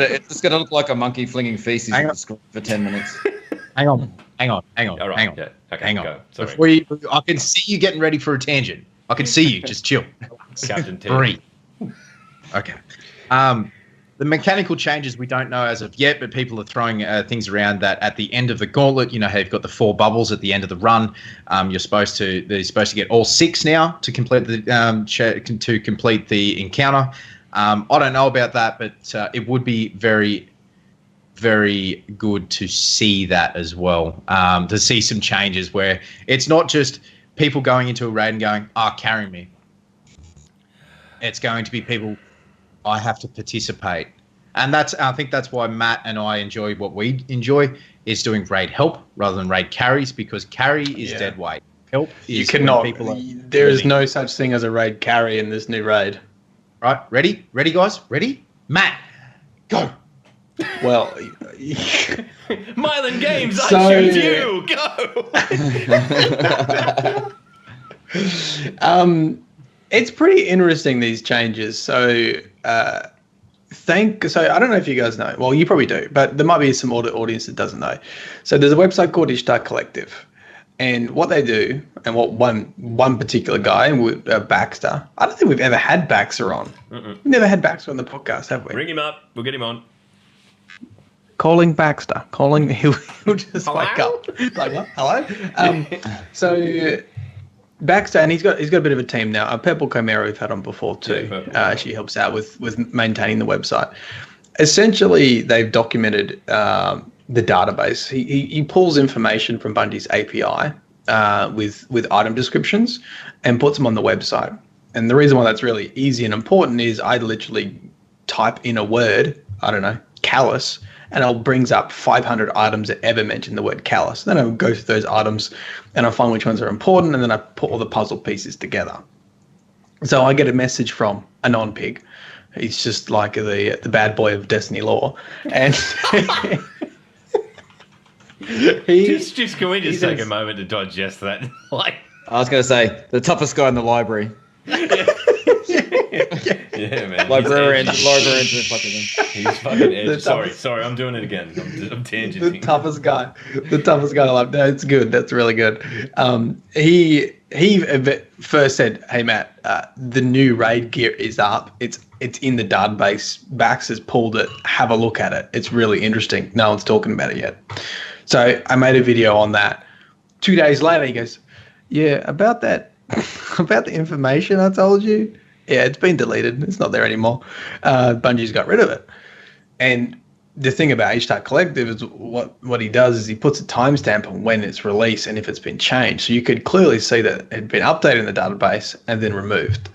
gonna look like a monkey flinging feces at the screen for 10 minutes. Hang on. All right. Hang on. Yeah. Okay, hang on. Go. Sorry. I can see you getting ready for a tangent. I can see you. Just chill. Captain T. Breathe. Okay. The mechanical changes we don't know as of yet, but people are throwing things around that at the end of the gauntlet, you know how you've got the 4 bubbles at the end of the run. They're supposed to get all 6 now to complete the encounter. I don't know about that, but it would be very, very good to see that as well. To see some changes where it's not just people going into a raid and going, carry me. It's going to be people, I have to participate. And I think that's why Matt and I enjoy what we enjoy, is doing raid help rather than raid carries, because carry is dead weight. Help is you cannot. There is no such thing as a raid carry in this new raid. Right, ready, guys, ready? Matt, go. Well, Mylan Games, I choose you. Go. It's pretty interesting, these changes. So, I don't know if you guys know. Well, you probably do, but there might be some audience that doesn't know. So, there's a website called Ishtar Collective. And what they do, and what one particular guy, Baxter, I don't think we've ever had Baxter on. We've never had Baxter on the podcast, have we? Bring him up. We'll get him on. Calling Baxter. He'll just wake up. Like, what? Hello? So Baxter, and he's got a bit of a team now. Purple Chimera we've had on before too. Yeah, she helps out with maintaining the website. Essentially, they've documented the database. He pulls information from Bungie's API with item descriptions and puts them on the website. And the reason why that's really easy and important is I literally type in a word, I don't know, callus, and it brings up 500 items that ever mention the word callus. Then I'll go through those items and I'll find which ones are important, and then I put all the puzzle pieces together. So I get a message from a non-pig. He's just like the bad boy of Destiny lore. And just can we just take a moment to digest that? Like, I was going to say, the toughest guy in the library. Yeah, man. Librarians are fucking thing. He's fucking edgy. Sorry, I'm doing it again. I'm tangenting. The toughest guy alive. That's good. That's really good. He first said, "Hey Matt, the new raid gear is up. It's in the database. Bax has pulled it. Have a look at it. It's really interesting. No one's talking about it yet." So I made a video on that. 2 days later, he goes, "Yeah, about that, about the information I told you. Yeah, it's been deleted. It's not there anymore. Bungie's got rid of it." And the thing about HTAR Collective is what he does is he puts a timestamp on when it's released and if it's been changed. So you could clearly see that it had been updated in the database and then removed.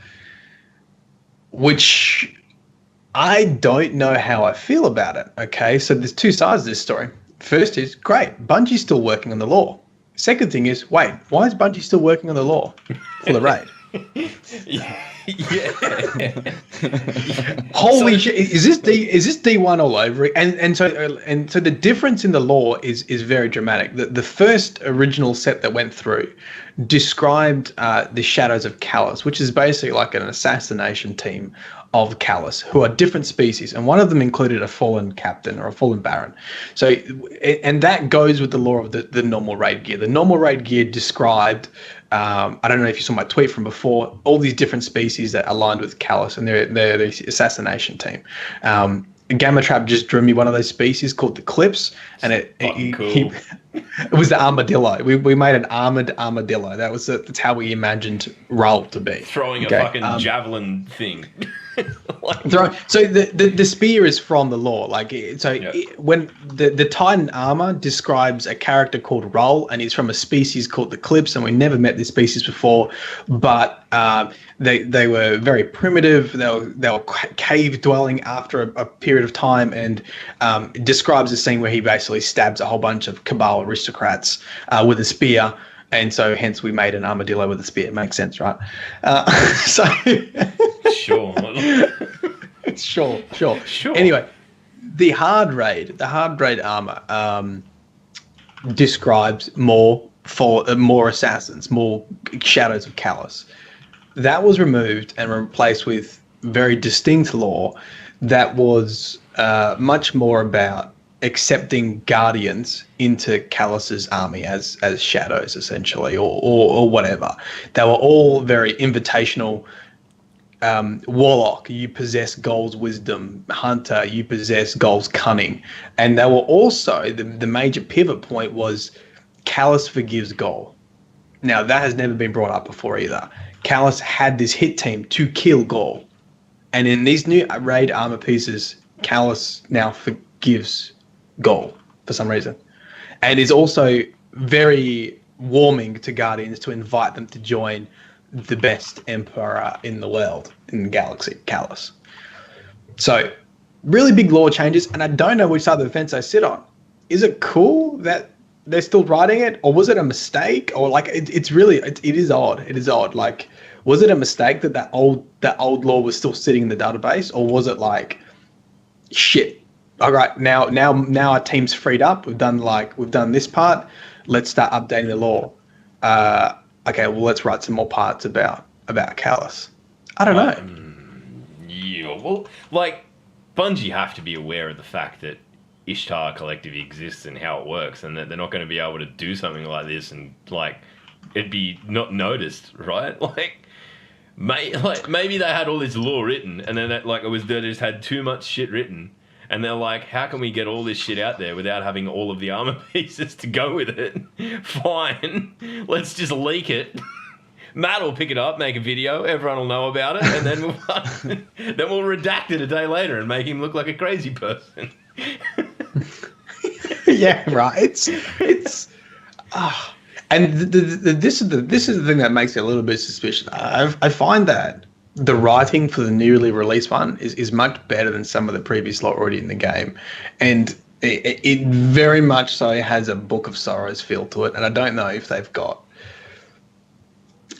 Which I don't know how I feel about it. Okay, so there's two sides to this story. First is, great, Bungie's still working on the lore. Second thing is, wait, why is Bungie still working on the lore for the raid? Yeah. Holy shit! Is this D1 all over it? And so the difference in the lore is very dramatic. The first original set that went through described the Shadows of Callus, which is basically like an assassination team of Callus, who are different species, and one of them included a fallen captain or a fallen baron. So, and that goes with the lore of the normal raid gear. The normal raid gear described, I don't know if you saw my tweet from before, all these different species that aligned with Callus, and they're the assassination team. Gamma Trap just drew me one of those species called the Clips, and it was the armadillo. We made an armored armadillo. That's how we imagined Roll to be. Throwing a fucking javelin thing. So the spear is from the lore. When the Titan armor describes a character called Roll, and he's from a species called the Clips, and we never met this species before, but they were very primitive. They were cave dwelling after a period of time, and it describes a scene where he basically stabs a whole bunch of Cabal aristocrats with a spear. And so hence we made an armadillo with a spear. It makes sense, right? Sure. Anyway, the hard raid armor describes more assassins, more Shadows of Callus. That was removed and replaced with very distinct lore that was much more about accepting guardians into Callus's army as shadows, essentially, or whatever. They were all very invitational. Warlock, you possess Goal's wisdom. Hunter, you possess Goal's cunning. And they were also, the major pivot point was Callus forgives Goal. Now, that has never been brought up before either. Callus had this hit team to kill Goal. And in these new raid armor pieces, Callus now forgives Goal for some reason, and is also very warming to Guardians to invite them to join the best Emperor in the world, in the galaxy, Callus. So really big lore changes, and I don't know which side of the fence I sit on. Is it cool that they're still writing it, or was it a mistake? Or like it is odd. It is odd. Like, was it a mistake that old lore was still sitting in the database, or was it like, shit, all right, now our team's freed up. We've done this part. Let's start updating the lore. Okay, well, let's write some more parts about Callus. I don't know. Yeah, well, like, Bungie have to be aware of the fact that Ishtar Collective exists and how it works, and that they're not going to be able to do something like this and like it'd be not noticed, right? Like, maybe they had all this lore written, and then they just had too much shit written. And they're like, how can we get all this shit out there without having all of the armor pieces to go with it? Fine. Let's just leak it. Matt will pick it up, make a video, everyone will know about it, and then we'll redact it a day later and make him look like a crazy person. Yeah, right. And this is the thing that makes it a little bit suspicious. I find that the writing for the newly released one is much better than some of the previous lot already in the game, and it very much so has a Book of Sorrows feel to it. And I don't know if they've got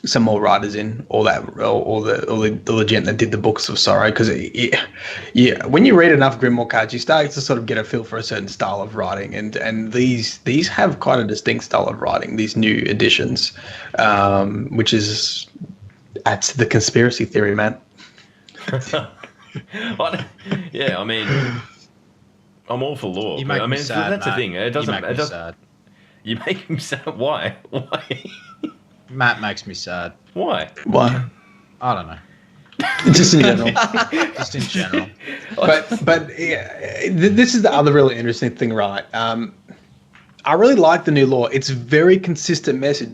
some more writers in, or the gent that did the Books of Sorrow, because when you read enough Grimoire cards, you start to sort of get a feel for a certain style of writing, and these have quite a distinct style of writing, these new editions, which is adds to the conspiracy theory, man. Yeah, I mean, I'm all for lore. You make I me mean, sad, that's the thing. It doesn't. You make me sad. You make him sad. Why? Why? Matt makes me sad. Why? I don't know. Just in general. Just in general. But yeah, this is the other really interesting thing, right? I really like the new lore. It's a very consistent message.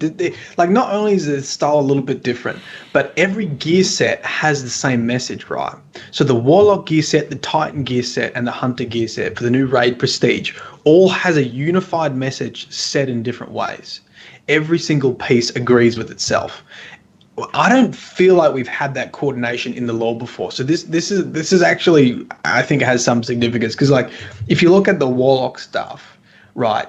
Like, not only is the style a little bit different, but every gear set has the same message, right? So the Warlock gear set, the Titan gear set, and the Hunter gear set for the new Raid Prestige all has a unified message set in different ways. Every single piece agrees with itself. I don't feel like we've had that coordination in the lore before. So this is actually, I think it has some significance, because like if you look at the Warlock stuff, right,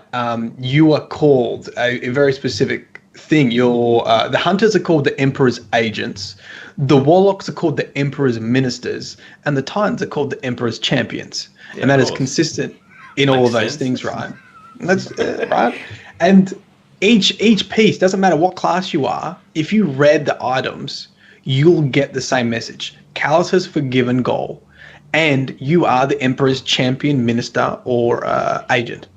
you are called a very specific thing. The Hunters are called the Emperor's agents, the Warlocks are called the Emperor's ministers, and the Titans are called the Emperor's champions. Yeah, and that is consistent in all of those things, right? That's right. And each piece, doesn't matter what class you are, if you read the items, you'll get the same message. Callus has forgiven Gaul, and you are the Emperor's champion, minister, or agent.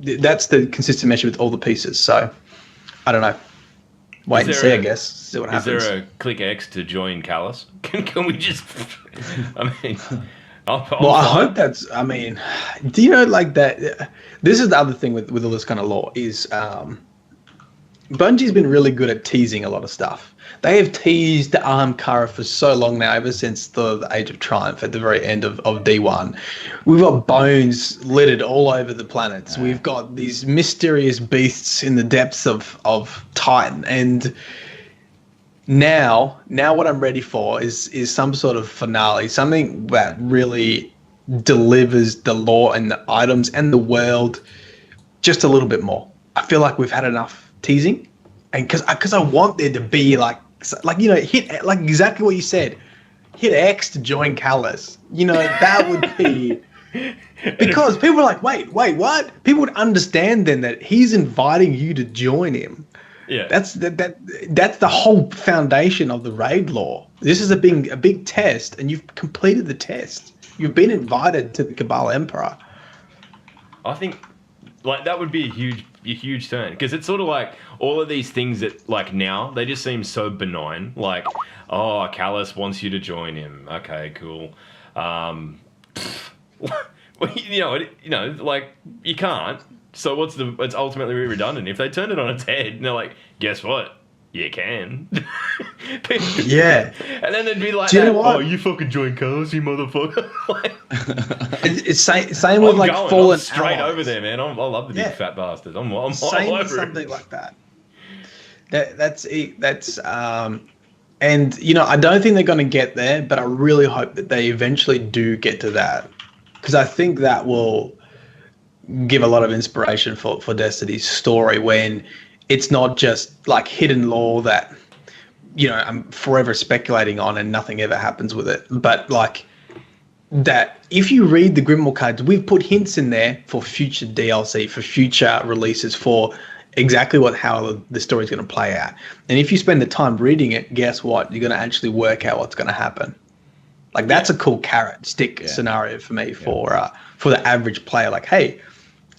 That's the consistent message with all the pieces. So, I don't know. Wait and see, I guess. See what happens. Is there a click X to join Callus? Can we just... I mean... I hope that's... I mean, do you know, like that... This is the other thing with all this kind of lore is... Bungie's been really good at teasing a lot of stuff. They have teased the Armed Kara for so long now, ever since the Age of Triumph at the very end of D1. We've got bones littered all over the planets. We've got these mysterious beasts in the depths of Titan. And now what I'm ready for is some sort of finale, something that really delivers the lore and the items and the world just a little bit more. I feel like we've had enough teasing, and because I want there to be like you know, hit like exactly what you said, hit X to join Callus. You know, that would be because people are like, wait, what? People would understand then that he's inviting you to join him. Yeah, that's the whole foundation of the raid lore. This is a big test, and you've completed the test. You've been invited to the Cabal Emperor. I think like that would be a huge turn, because it's sort of like all of these things that like now they just seem so benign. Like, oh, Callus wants you to join him. Okay, cool. You know, like you can't. So it's ultimately redundant. If they turn it on its head and they're like, guess what? You can. Yeah. And then they'd be like, you know what? Oh, you fucking join Callus, you motherfucker. Like, it's same with like Fallen straight Allies. over there, man. I love the big fat bastards. I'm same all with over something it. like that. And you know, I don't think they're going to get there, but I really hope that they eventually do get to that, because I think that will give a lot of inspiration for Destiny's story, when it's not just like hidden lore that, you know, I'm forever speculating on and nothing ever happens with it. But like that, if you read the Grimoire cards, we've put hints in there for future DLC, for future releases, for exactly how the story's going to play out. And if you spend the time reading it, guess what? You're going to actually work out what's going to happen. Like that's a cool carrot stick scenario for me for the average player. Like, hey,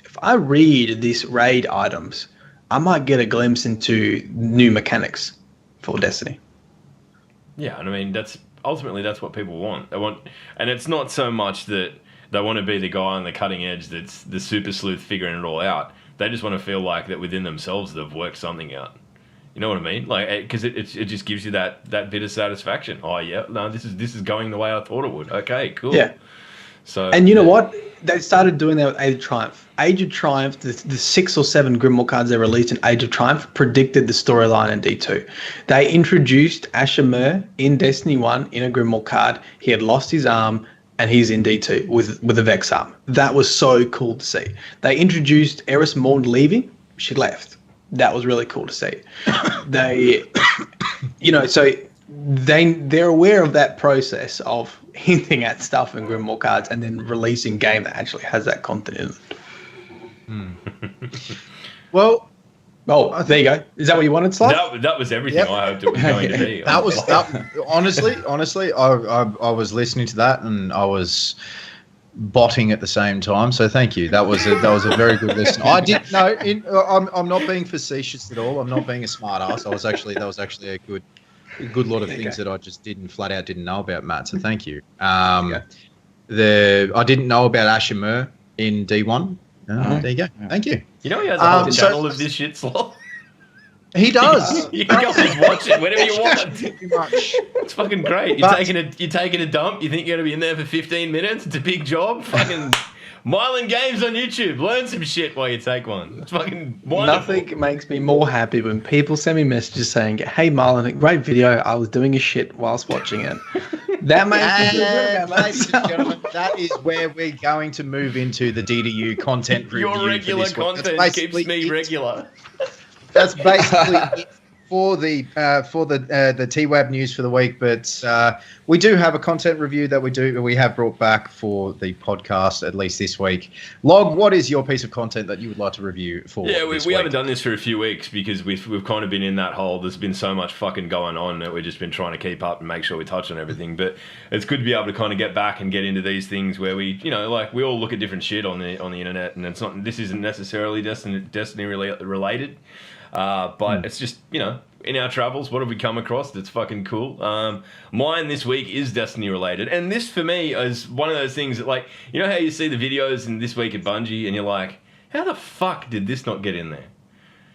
if I read these raid items, I might get a glimpse into new mechanics for Destiny. Yeah, and I mean that's what people want. They want, and it's not so much that they want to be the guy on the cutting edge that's the super sleuth figuring it all out. They just want to feel like that within themselves they've worked something out. You know what I mean? Like, because it just gives you that bit of satisfaction. Oh yeah, no, this is going the way I thought it would. Okay, cool. Yeah. So, and you know what? They started doing that with Age of Triumph. Age of Triumph, the 6 or 7 Grimwall cards they released in Age of Triumph predicted the storyline in D2. They introduced Asher Mur in Destiny 1 in a Grimwall card. He had lost his arm, and he's in D2 with a Vex arm. That was so cool to see. They introduced Eris Morn leaving. She left. That was really cool to see. They, so they're aware of that process of hinting at stuff in Grimwall cards and then releasing game that actually has that content in it. Well, there you go. Is that what you wanted, Sloth? That was everything I hoped it was going to be. Honestly, I was listening to that and I was botting at the same time. So thank you. That was a very good listen. I didn't know. I'm not being facetious at all. I'm not being a smart ass. That was actually a good lot of things that I just flat out didn't know about, Matt. So thank you. I didn't know about Asher Mur in D1. There you go. Thank you. You know he has a whole channel of this shit, Sloth? He does. You can go and watch it whenever you want. Pretty much. It's fucking great. You're taking a dump. You think you're going to be in there for 15 minutes? It's a big job. Fucking Mylan Games on YouTube. Learn some shit while you take one. It's fucking wonderful. Nothing makes me more happy when people send me messages saying, "Hey Marlon, great video. I was doing a shit whilst watching it." That makes me feel good about ladies and gentlemen, that is where we're going to move into the DDU content review. Your regular content keeps me regular. That's basically it for the TWAB news for the week. But we do have a content review that we have brought back for the podcast, at least this week. Log, what is your piece of content that you would like to review for? Yeah, we haven't done this for a few weeks because we've kind of been in that hole. There's been so much fucking going on that we've just been trying to keep up and make sure we touch on everything. But it's good to be able to kind of get back and get into these things where we, we all look at different shit on the internet, and this isn't necessarily Destiny related. But it's just, in our travels, what have we come across that's fucking cool? Mine this week is Destiny related. And this, for me, is one of those things that, how you see the videos in this week at Bungie and you're like, how the fuck did this not get in there?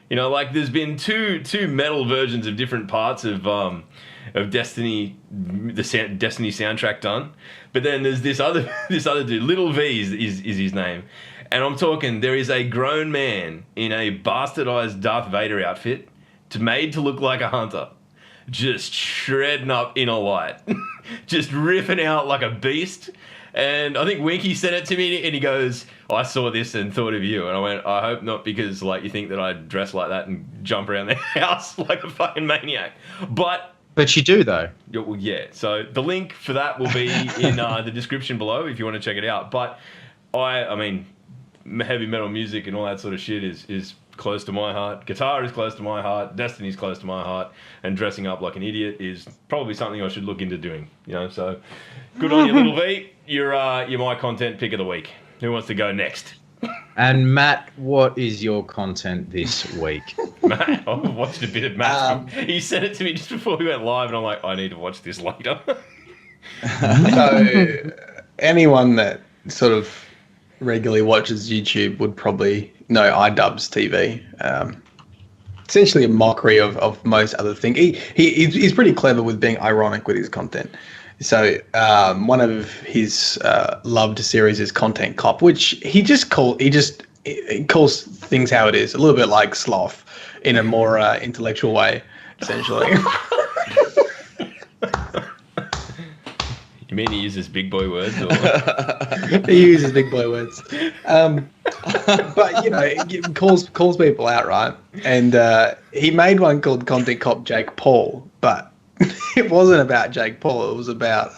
There's been two metal versions of different parts of Destiny, the Destiny soundtrack done. But then there's this other dude, Little V is his name. And I'm talking, there is a grown man in a bastardized Darth Vader outfit made to look like a hunter, just shredding up in a light, just riffing out like a beast. And I think Winky sent it to me and he goes, I saw this and thought of you. And I went, I hope not, because you think that I dress like that and jump around the house like a fucking maniac. But you do, though. Well, yeah. So the link for that will be in the description below if you want to check it out. But I mean, heavy metal music and all that sort of shit is close to my heart. Guitar is close to my heart. Destiny's close to my heart. And dressing up like an idiot is probably something I should look into doing. So good on you, Little V. You're my content pick of the week. Who wants to go next? And Matt, what is your content this week? Matt, I watched a bit of Matt's. He sent it to me just before we went live, and I'm like, I need to watch this later. So anyone that sort of regularly watches YouTube would probably know iDubbbz TV. Essentially a mockery of most other things. He's pretty clever with being ironic with his content. So one of his loved series is Content Cop, which he calls things how it is, a little bit like Sloth in a more intellectual way, essentially. You mean he uses big boy words? Or? He uses big boy words. But, he calls people out, right? And he made one called Content Cop Jake Paul, but it wasn't about Jake Paul. It was about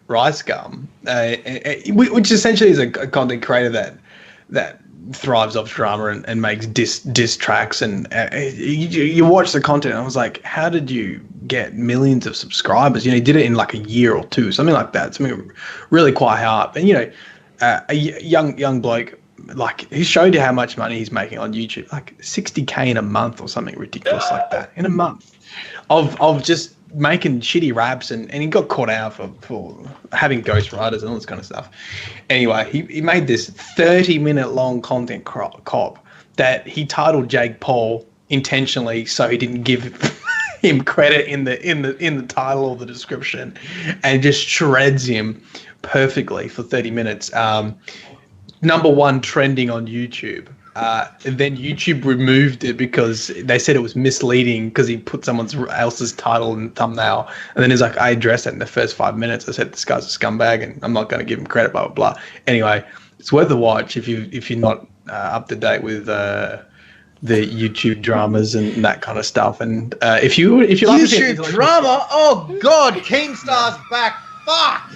Rice Gum, which essentially is a content creator that thrives off drama and makes diss tracks. And you watch the content and I was like, how did you get millions of subscribers? He did it in like a year or two, something like that. Something really quite hard. And, a young bloke, he showed you how much money he's making on YouTube, like 60K in a month or something ridiculous like that, in a month of just making shitty raps, and he got caught out for having ghostwriters and all this kind of stuff. Anyway, he made this 30-minute long content cop that he titled Jake Paul intentionally so he didn't give him credit in the title or the description, and just shreds him perfectly for 30 minutes. Number one trending on YouTube. And then YouTube removed it because they said it was misleading because he put someone else's title in the thumbnail. And then he's like, I addressed it in the first 5 minutes. I said, this guy's a scumbag and I'm not going to give him credit, blah, blah, blah. Anyway, it's worth a watch if you're not up to date with the YouTube dramas and that kind of stuff. And if you like YouTube drama? Oh, God, Keemstar's back. Fuck!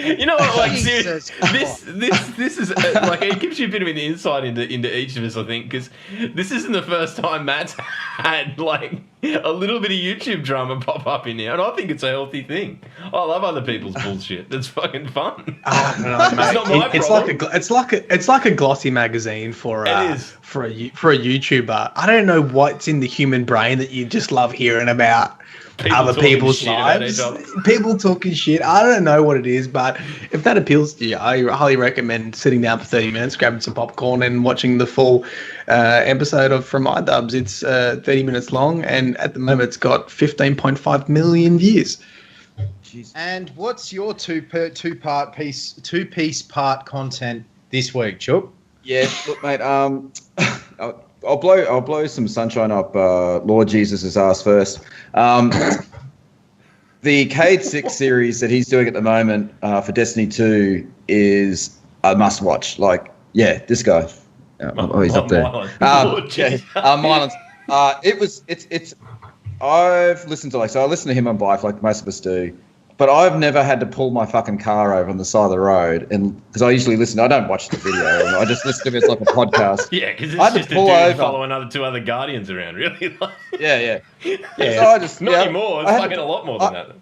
You know what? Like, Jesus this is like, it gives you a bit of an insight into each of us, I think, because this isn't the first time Matt's had like a little bit of YouTube drama pop up in here, and I think it's a healthy thing. I love other people's bullshit. That's fucking fun. No, mate. It's not my problem. It's like a glossy magazine for a YouTuber. I don't know what's in the human brain that you just love hearing about. Other people's lives, people talking shit. I don't know what it is, but if that appeals to you, I highly recommend sitting down for 30 minutes, grabbing some popcorn, and watching the full episode of From iDubbbz. It's 30 minutes long, and at the moment, it's got 15.5 million views. Jeez. And what's your two-piece part content this week, Chook? Yeah, look, mate. I'll blow some sunshine up Lord Jesus' ass first. The Cade 6 series that he's doing at the moment for Destiny 2 is a must watch. Like, yeah, this guy. He's up there. Mylands. I've listened to I listen to him on bike like most of us do. But I've never had to pull my fucking car over on the side of the road, and because I usually listen, I don't watch the video, I just listen to it as like a podcast. Yeah, because it's just a dude following two other Guardians around, really. Yeah. So not anymore. It's fucking a lot more than that.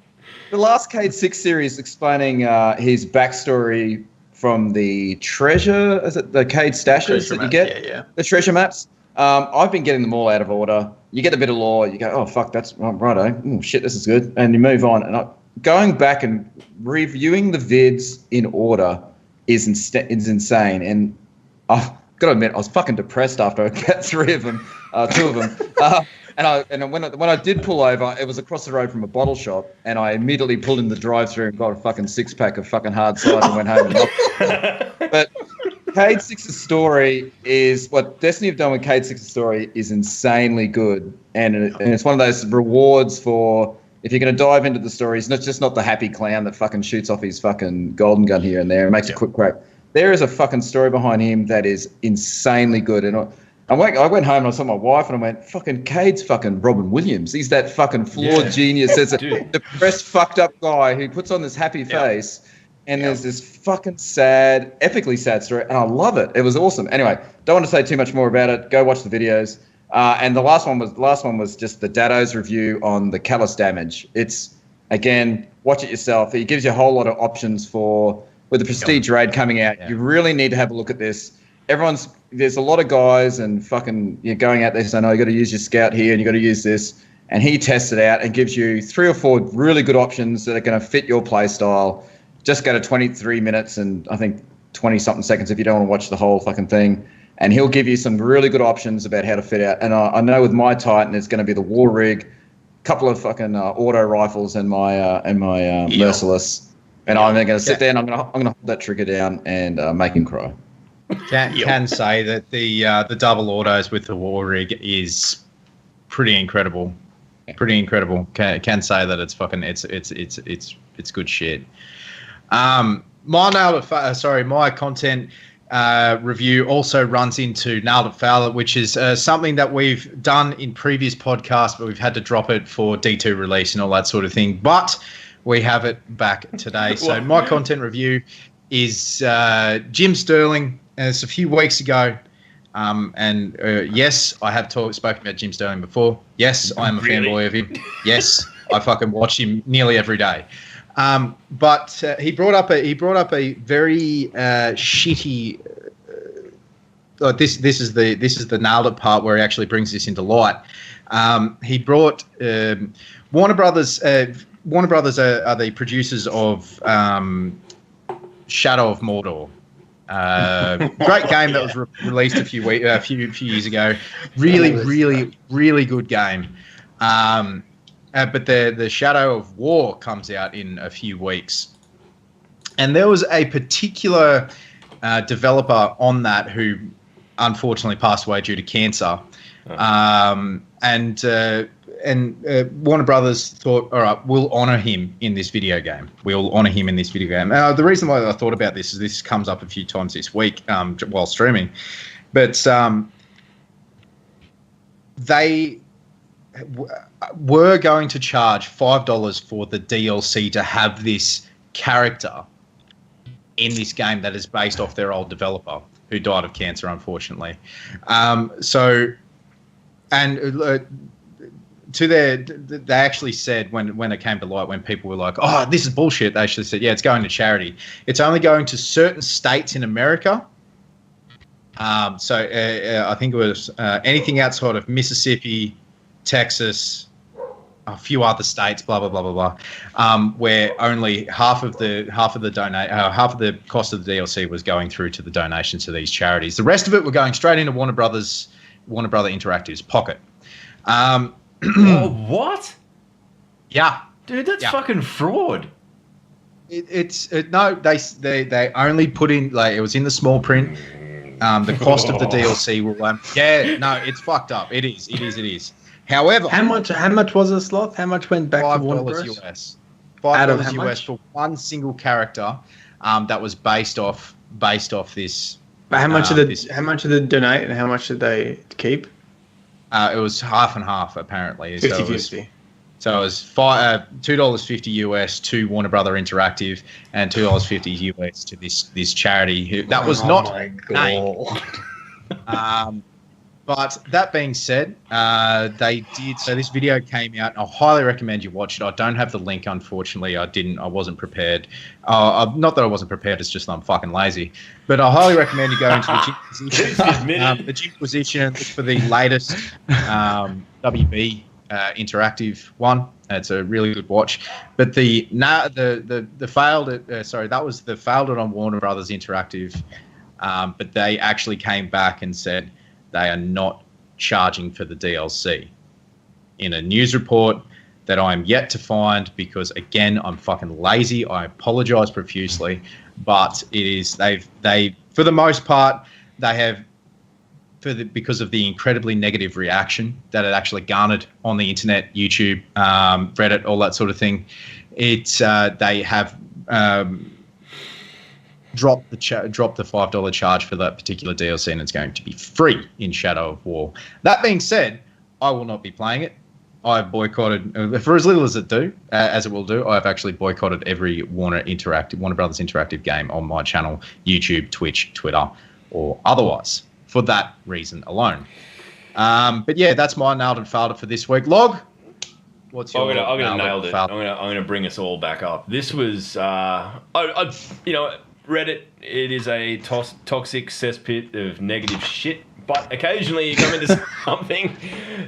The last Cade 6 series explaining his backstory from the treasure, is it the Cade stashes that you get? Yeah. The treasure maps. I've been getting them all out of order. You get a bit of lore, you go, oh fuck, that's righto. Oh shit, this is good, and you move on. And going back and reviewing the vids in order is insane. And I've got to admit, I was fucking depressed after I got two of them. And when I did pull over, it was across the road from a bottle shop, and I immediately pulled in the drive-thru and got a fucking 6-pack of fucking hard cider and went home. But Cade 6's story is what Destiny have done with Cade 6's story is insanely good, and it's one of those rewards for. If you're going to dive into the story, it's just not the happy clown that fucking shoots off his fucking golden gun here and there and makes a quick crack. There is a fucking story behind him that is insanely good. And I went home and I saw my wife and I went, fucking Cade's fucking Robin Williams. He's that fucking flawed genius. There's a depressed, fucked up guy who puts on this happy face and there's this fucking sad, epically sad story. And I love it. It was awesome. Anyway, don't want to say too much more about it. Go watch the videos. And the last one was just the Dado's review on the callus damage. It's, again, watch it yourself. It gives you a whole lot of options with the prestige raid coming out. Yeah. You really need to have a look at this. There's a lot of guys and fucking you're going out there saying, oh, you got to use your scout here and you got to use this. And he tests it out and gives you 3 or 4 really good options that are going to fit your play style. Just go to 23 minutes and I think 20 something seconds if you don't want to watch the whole fucking thing. And he'll give you some really good options about how to fit out. And I know with my Titan, it's going to be the war rig, a couple of fucking auto rifles, and my Merciless. And I'm going to sit there and I'm going to hold that trigger down and make him cry. Can say that the double autos with the war rig is pretty incredible. Pretty incredible. Can say that it's fucking it's good shit. My content. Review also runs into Nailed It Foul It, which is something that we've done in previous podcasts, but we've had to drop it for D2 release and all that sort of thing. But we have it back today. So my content review is Jim Sterling. It's a few weeks ago. Yes, I have spoken about Jim Sterling before. Yes, I am a fanboy of him. Yes, I fucking watch him nearly every day. But he brought up a very shitty. This is the nailed it part where he actually brings this into light. He brought Warner Brothers. Warner Brothers are the producers of Shadow of Mordor. Great game that was released a few years ago. Really good game. But the Shadow of War comes out in a few weeks, and there was a particular developer on that who unfortunately passed away due to cancer. And Warner Brothers thought, all right, we'll honor him in this video game. The reason why I thought about this is this comes up a few times this week while streaming. But they were going to charge $5 for the DLC to have this character in this game that is based off their old developer who died of cancer, unfortunately. They actually said when it came to light, when people were like, oh, this is bullshit, they actually said, yeah, it's going to charity. It's only going to certain states in America. I think it was anything outside of Mississippi, Texas, a few other states, blah blah blah blah blah, where only half of the cost of the DLC was going through to the donations to these charities. The rest of it were going straight into Warner Brother Interactive's pocket. What? Yeah, dude, that's fucking fraud. They only put in, like, it was in the small print. The cost of the DLC will. It's fucked up. It is. However, how much was it, Sloth? How much went back to Warner Bros? US? $5 US for one single character that was based off this. But how much did they donate and how much did they keep? It was half and half, apparently. 50-50. So it was $2.50 US to Warner Brother Interactive and $2.50 US to this charity. That was not named. But that being said, they did. So this video came out. I highly recommend you watch it. I don't have the link, unfortunately. I wasn't prepared. Not that I wasn't prepared. It's just I'm fucking lazy. But I highly recommend you go into the gym position. Look for the latest WB interactive one. It's a really good watch. But the failed it. That was the failed it on Warner Brothers Interactive. But they actually came back and said they are not charging for the DLC in a news report that I am yet to find, because again, I'm fucking lazy. I apologize profusely, but it is, they for the most part, they have, because of the incredibly negative reaction that it actually garnered on the internet, YouTube, Reddit, all that sort of thing. They have drop the $5 charge for that particular DLC, and it's going to be free in Shadow of War. That being said, I will not be playing it. I've boycotted, for as little as it will do, I've actually boycotted every Warner Brothers Interactive game on my channel, YouTube, Twitch, Twitter, or otherwise, for that reason alone. But yeah, that's my nailed and failed it for this week. Log, what's your? I'm gonna nailed it. I'm gonna bring us all back up. This was, Reddit, it is a toxic cesspit of negative shit, but occasionally you come into something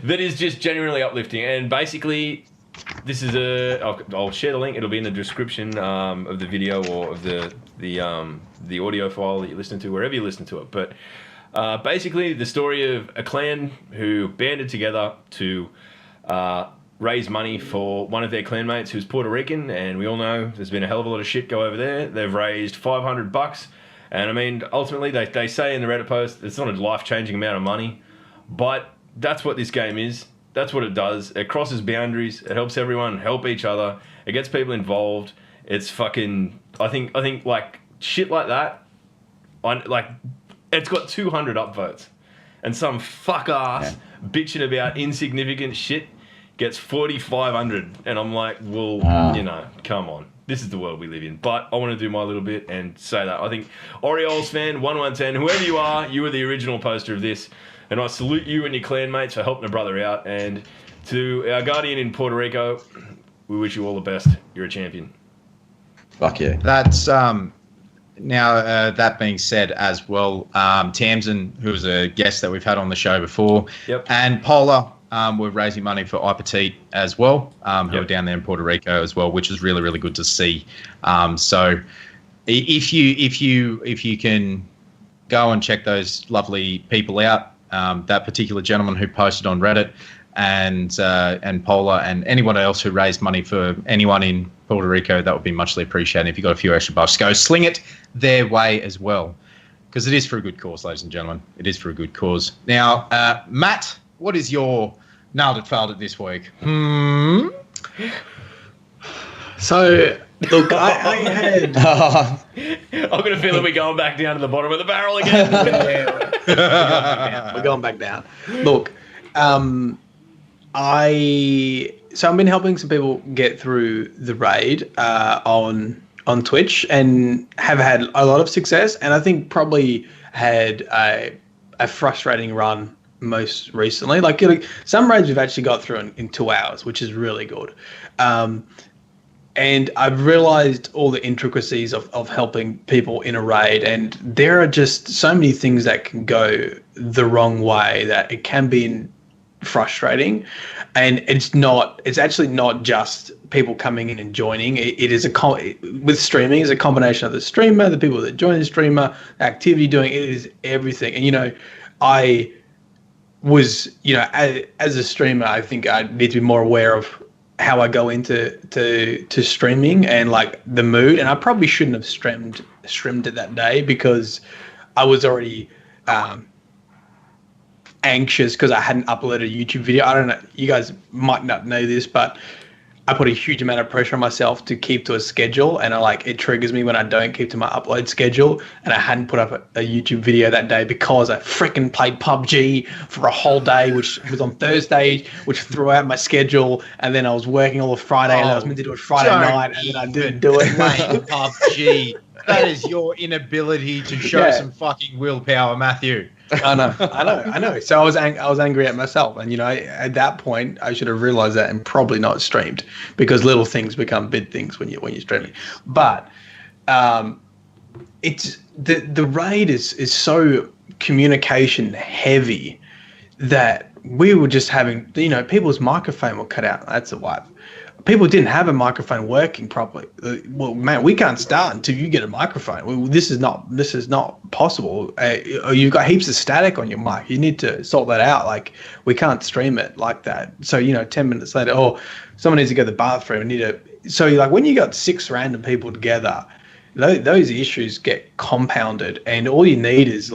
that is just genuinely uplifting. And basically, this is I'll share the link. It'll be in the description of the video or of the audio file that you listen to, wherever you listen to it. But basically, the story of a clan who banded together to raise money for one of their clanmates who's Puerto Rican, and we all know there's been a hell of a lot of shit go over there. They've raised $500, and I mean, ultimately, they say in the Reddit post, it's not a life-changing amount of money, but that's what this game is. That's what it does. It crosses boundaries. It helps everyone help each other. It gets people involved. It's fucking, I think like shit like that, it's got 200 upvotes, and some fuck ass bitching about insignificant shit gets 4,500, and I'm like, well, come on. This is the world we live in. But I want to do my little bit and say that. I think Orioles fan, 1110, whoever you are the original poster of this, and I salute you and your clanmates for helping a brother out. And to our guardian in Puerto Rico, we wish you all the best. You're a champion. Fuck yeah. That's now, that being said as well, Tamsin, who was a guest that we've had on the show before, and Polar, we're raising money for iPetite as well, who are down there in Puerto Rico as well, which is really, really good to see. So if you can go and check those lovely people out. That particular gentleman who posted on Reddit, and Paula, and anyone else who raised money for anyone in Puerto Rico, that would be muchly appreciated. If you've got a few extra bucks, go sling it their way as well, because it is for a good cause, ladies and gentlemen. It is for a good cause. Now, Matt, what is your nailed it, failed it this week? So, look, I had... I've got a feeling we're going back down to the bottom of the barrel again. We're going back down. Look, I've been helping some people get through the raid on Twitch, and have had a lot of success, and I think probably had a frustrating run most recently. Like, some raids we've actually got through in 2 hours, which is really good. And I've realized all the intricacies of helping people in a raid, and there are just so many things that can go the wrong way that it can be frustrating. And it's actually not just people coming in and joining. It is with streaming, is a combination of the streamer, the people that join the streamer, activity doing it, is everything. And I was, as a streamer, I think I need to be more aware of how I go into streaming and like the mood. And I probably shouldn't have streamed it that day, because I was already anxious because I hadn't uploaded a YouTube video. I don't know, you guys might not know this, but I put a huge amount of pressure on myself to keep to a schedule, and it triggers me when I don't keep to my upload schedule. And I hadn't put up a YouTube video that day because I freaking played PUBG for a whole day, which was on Thursday, which threw out my schedule. And then I was working all of Friday, and I was meant to do it Friday night, and then I didn't do it. PUBG. That is your inability to show some fucking willpower, Matthew. I know. So I was angry at myself, and at that point I should have realized that and probably not streamed, because little things become big things when you're streaming. But it's the raid is so communication heavy that we were just having people's microphone were cut out. That's a wipe. People didn't have a microphone working properly. Well, man, we can't start until you get a microphone. This is not possible. You've got heaps of static on your mic. You need to sort that out. Like, we can't stream it like that. So 10 minutes later, someone needs to go to the bathroom. So when you got 6 random people together, those issues get compounded, and all you need is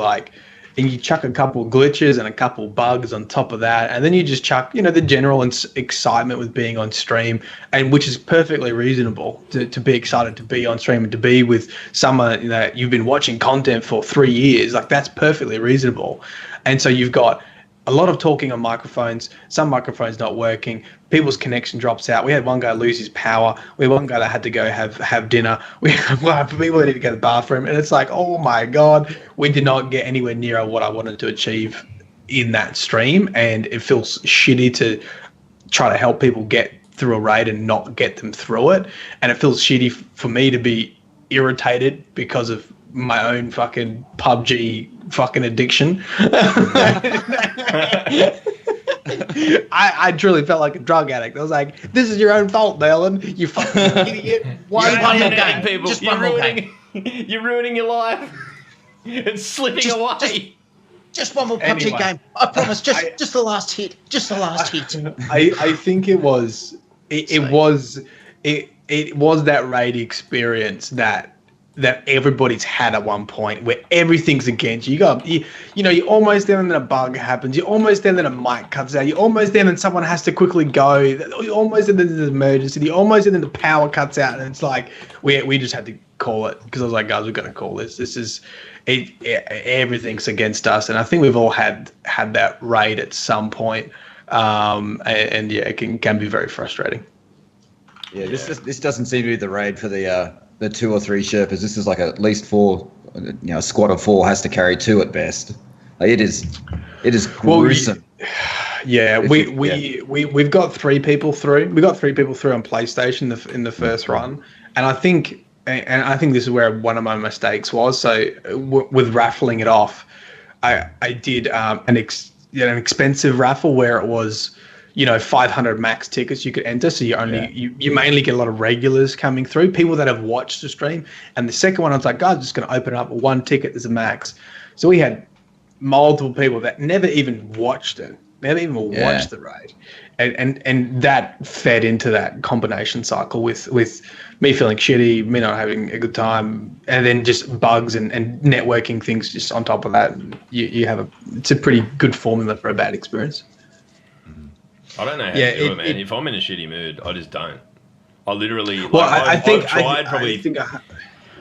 and you chuck a couple of glitches and a couple of bugs on top of that, and then you just chuck, the general excitement with being on stream, and which is perfectly reasonable to be excited to be on stream and to be with someone that you've been watching content for 3 years. Like, that's perfectly reasonable. And so you've got a lot of talking on microphones, some microphones not working, people's connection drops out. We had one guy lose his power. We had one guy that had to go have dinner. We had people that need to go to the bathroom. And it's like, oh my God, we did not get anywhere near what I wanted to achieve in that stream. And it feels shitty to try to help people get through a raid and not get them through it. And it feels shitty for me to be irritated because of my own fucking PUBG fucking addiction. I truly felt like a drug addict. I was like, this is your own fault, Dylan. You fucking idiot. Why one more game, people? Just one more game. You're ruining your life. It's slipping away. Just one more PUBG game. I promise. Just the last hit. Just the last hit. I think it was that raid experience that everybody's had at one point, where everything's against you. You're almost there and then a bug happens. You're almost there and then a mic cuts out. You're almost there and then someone has to quickly go. You're almost there and then there's an emergency. You're almost there and then the power cuts out. And it's like, we just had to call it, because I was like, guys, we've got to call this. This is everything's against us. And I think we've all had that raid at some point. And yeah, it can be very frustrating. Yeah, this doesn't seem to be the raid for the 2 or 3 Sherpas. This is like at least 4. A squad of 4 has to carry 2 at best. Like, it is gruesome. We've got 3 people through. We got 3 people through on PlayStation in the first run, and I think this is where one of my mistakes was. So with raffling it off, I did an expensive raffle where it was 500 max tickets you could enter. So you mainly get a lot of regulars coming through, people that have watched the stream. And the second one, I was like, guys, I'm just going to open it up with 1 ticket as a max. So we had multiple people that never even watched it, never even watched the raid. And that fed into that combination cycle with me feeling shitty, me not having a good time, and then just bugs and networking things just on top of that. You have it's a pretty good formula for a bad experience. I don't know how to do it, man. If I'm in a shitty mood, I just don't. I literally. Well, I've tried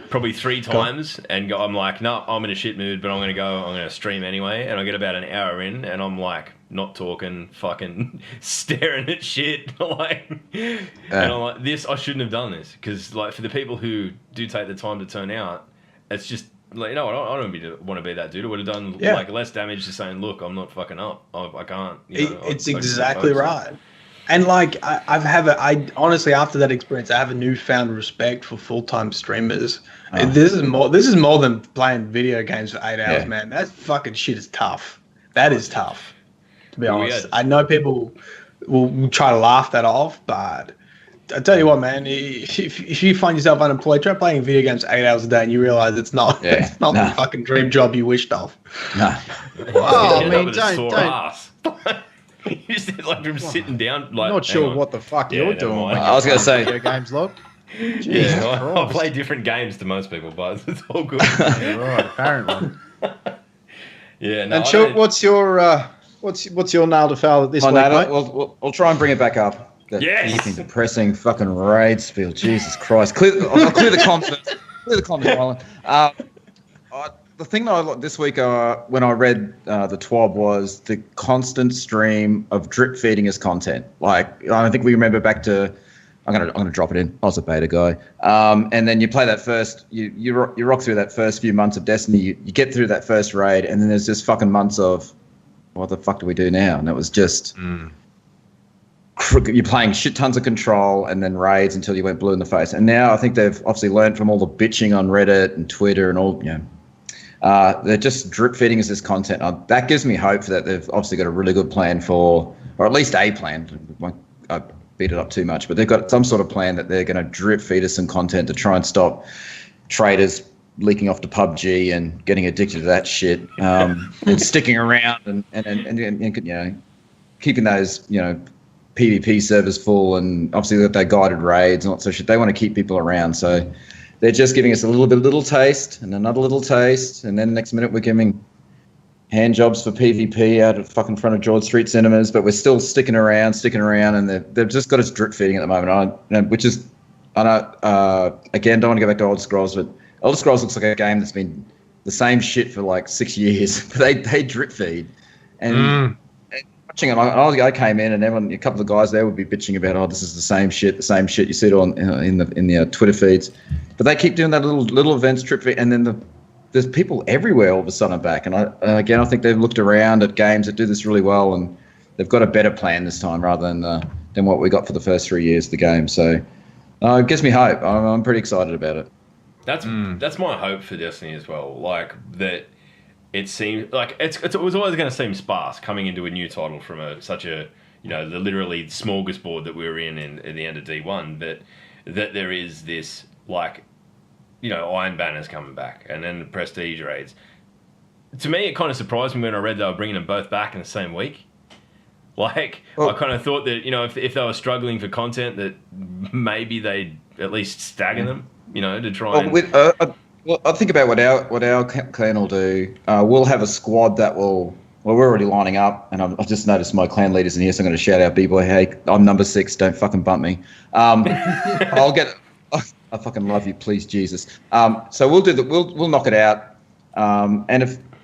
probably 3 times and I'm like, no, I'm in a shit mood, but I'm going to stream anyway. And I get about an hour in and I'm like, not talking, fucking staring at shit. And I'm like, I shouldn't have done this. Because like for the people who do take the time to turn out, it's just like, I don't want to be that dude. I would have done like less damage to saying, look, I'm not fucking up. I can't. It's exactly right. And like I honestly, after that experience, I have a newfound respect for full-time streamers. This is more than playing video games for 8 hours, man. That fucking shit is tough. That is tough, to be honest. I know people will try to laugh that off, but I tell you what, man, if you find yourself unemployed, try playing video games 8 hours a day and you realize it's not the fucking dream job you wished of. No. Well, I mean, don't. You just like from sitting down. Like, not sure what the fuck you're doing. I was going to say video games log. I play different games to most people, but it's all good. Right, apparently. Yeah. No, and Chook, what's your nail to foul at this week, mate? We'll try and bring it back up. Yes. Fucking depressing fucking raid spiel. Jesus Christ. I'll clear the comms. Clear the comms, Rylan. The thing that I liked this week when I read the TWAB was the constant stream of drip feeding us content. Like, I think we remember back to, I'm gonna drop it in. I was a beta guy. And then you play that first, you rock through that first few months of Destiny. You get through that first raid, and then there's just fucking months of, what the fuck do we do now? And it was just, you're playing shit tons of Control and then raids until you went blue in the face. And now I think they've obviously learned from all the bitching on Reddit and Twitter and all, they're just drip feeding us this content. That gives me hope that they've obviously got a really good plan for, or at least a plan. I beat it up too much, but they've got some sort of plan that they're going to drip feed us some content to try and stop traders leaking off to PUBG and getting addicted to that shit, and sticking around and keeping those PvP servers full, and obviously they've got their guided raids and all that sort of shit. They want to keep people around, so they're just giving us a little taste and another little taste, and then next minute we're giving hand jobs for PvP out of fucking front of George Street cinemas, but we're still sticking around, and they've just got us drip feeding at the moment. Again, don't want to go back to Elder Scrolls, but Elder Scrolls looks like a game that's been the same shit for like 6 years. But they drip feed, and watching it, I came in and a couple of guys there would be bitching about, this is the same shit. You see it on in the Twitter feeds, but they keep doing that little events drip feed, and then there's people everywhere all of a sudden are back. And I think they've looked around at games that do this really well, and they've got a better plan this time rather than what we got for the first 3 years of the game. So it gives me hope. I'm pretty excited about it. That's my hope for Destiny as well. Like that, it seems like it was always going to seem sparse coming into a new title from such a the literally smorgasbord that we were in at the end of D1. That there is this like. Iron Banner's coming back, and then the Prestige raids. To me, it kind of surprised me when I read they were bringing them both back in the same week. I kind of thought that, if they were struggling for content, that maybe they'd at least stagger them, to try and... I think about what our clan will do. We'll have a squad that will... Well, we're already lining up, and I've just noticed my clan leaders in here, so I'm going to shout out B-Boy, hey, I'm number 6, don't fucking bump me. I'll get... I fucking love you, please, Jesus. So we'll knock it out. And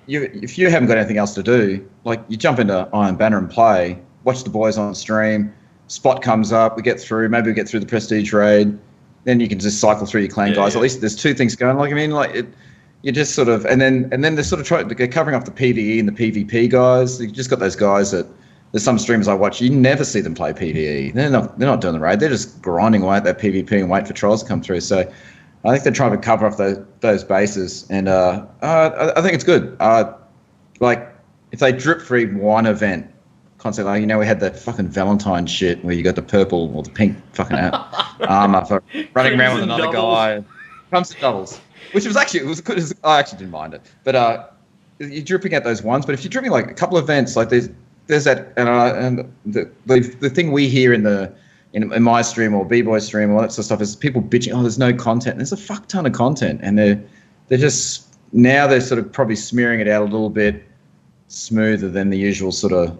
if you haven't got anything else to do, like you jump into Iron Banner and play, watch the boys on stream, spot comes up, we get through, maybe we get through the Prestige raid, then you can just cycle through your clan guys. At least there's 2 things going. You just sort of, and then they're sort of they're covering up the PvE and the PvP guys. You just got those guys that. There's some streamers I watch, you never see them play PvE. They're not doing the raid. They're just grinding away at that PvP and wait for trolls to come through. So I think they're trying to cover off those bases. And I think it's good. If they drip feed one event, concept, we had that fucking Valentine shit where you got the purple or the pink fucking armor for running around with another guy. Comes to doubles, which was actually, it was good. I actually didn't mind it. But you're dripping at those ones, but if you're dripping like a couple of events, like there's that, and the thing we hear in my stream or B-Boy stream, all that sort of stuff, is people bitching, oh, there's no content. There's a fuck ton of content, and they're just, now they're sort of probably smearing it out a little bit smoother than the usual sort of,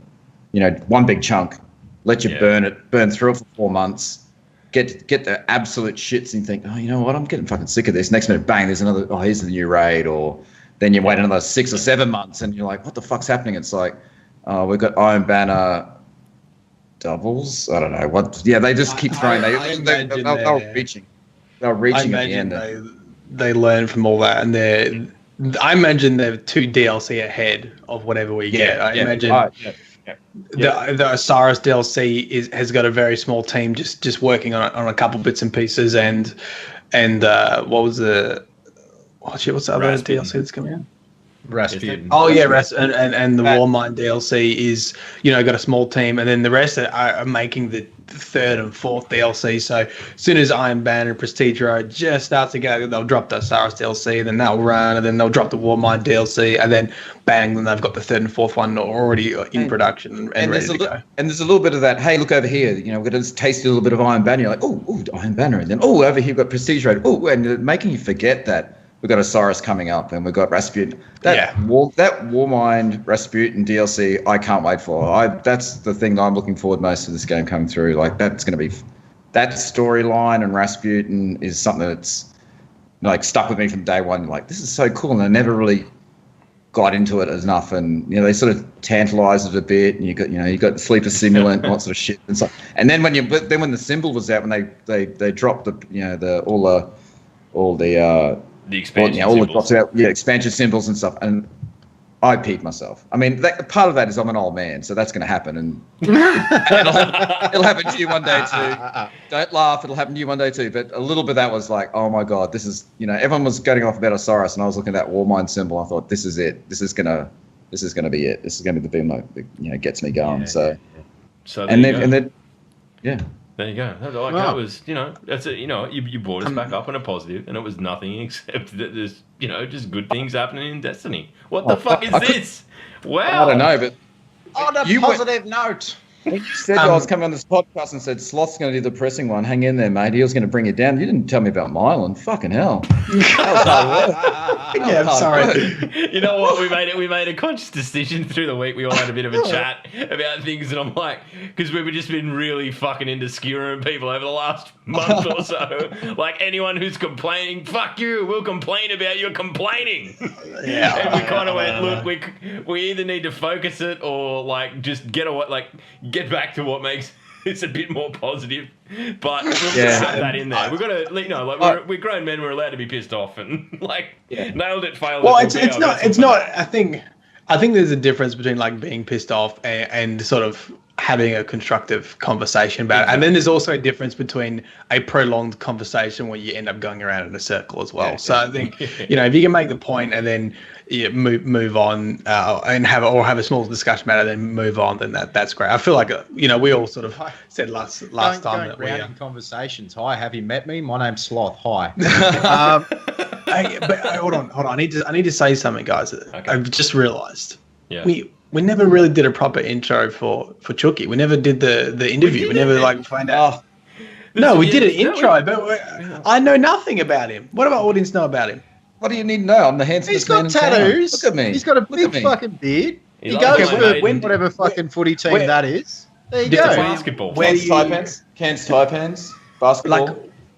one big chunk, let you burn through it for 4 months, get the absolute shits, and you think, oh, you know what, I'm getting fucking sick of this. Next minute, bang, there's another, oh, here's the new raid, or then you wait another 6 or 7 months, and you're like, what the fuck's happening? It's like, we've got Iron Banner doubles. I don't know what. Yeah, they just keep throwing. They were reaching. They were reaching at the end. They learn from all that, and I imagine they're 2 DLC ahead of whatever we get. I imagine the Osiris DLC has got a very small team just working on a couple bits and pieces, and what was the what's the other DLC that's coming out? Rasputin. Oh yeah, and the Warmind DLC is got a small team, and then the rest are making the 3rd and 4th DLC. So as soon as Iron Banner and Prestige Road just starts to go, they'll drop the Osiris DLC, then they'll run, and then they'll drop the Warmind DLC, and then bang, then they've got the 3rd and 4th one already in production and ready to go. And there's a little bit of that. Hey, look over here. We're going to taste a little bit of Iron Banner. You're like, oh, Iron Banner, and then over here we've got Prestige Road. Oh, and making you forget that we've got Osiris coming up, and we've got Rasputin. That Warmind Rasputin DLC, I can't wait for. That's the thing that I'm looking forward most to this game coming through. Like, that's going to be that storyline, and Rasputin is something that's like stuck with me from day one. Like, this is so cool, and I never really got into it enough. And they sort of tantalized it a bit, and you got the sleeper simulant and all that sort of shit and stuff. And then when the symbol was out, when they dropped the expansion symbols. Expansion symbols and stuff, and I peed myself. I mean, part of that is I'm an old man, so that's going to happen, and it'll happen to you one day too. Don't laugh, it'll happen to you one day too. But a little bit of that was like, oh my god, this is, everyone was going off about Osiris, and I was looking at that Warmind symbol. I thought, this is it. This is gonna be it. This is going to be the gets me going. So then. There you go. That was, that's it. You brought us back up on a positive, and it was nothing except that there's, just good things happening in Destiny. What the fuck is this? Wow. I don't know, but on a positive note. You said I was coming on this podcast and said Sloth's going to do the pressing one. Hang in there, mate. He was going to bring you down. You didn't tell me about Mylan. Fucking hell. I'm sorry. You know what? We made a conscious decision through the week. We all had a bit of a chat about things, and I'm like, because we've just been really fucking into skewering people over the last month or so. Like, anyone who's complaining, fuck you. We'll complain about your complaining. Yeah. And we kind of went, look, we either need to focus it or like just get back to what makes it's a bit more positive, but we'll just have that in there. We've got to, we're grown men. We're allowed to be pissed off, and nailed it, failed it. Well, it's not. I think there's a difference between like being pissed off and sort of having a constructive conversation about it. And then there's also a difference between a prolonged conversation where you end up going around in a circle as well. So I think, if you can make the point and then move on and have a small discussion about it, then move on, then that's great. I feel like, we all sort of said last time that we in conversations. Hi, have you met me? My name's Sloth. Hi. But hold on. I need to say something, guys. Okay. I've just realised. Yeah. We never really did a proper intro for Chookie. We never did the interview. We never find out. No, we did an intro, but I know nothing about him. What do our audience know about him? What do you need to know? I'm the handsomest man in town. He's got tattoos. Look at me. He's got a big fucking beard. He goes for whatever fucking footy team that is. There you go. Basketball. Cans, Taipans, basketball. Like,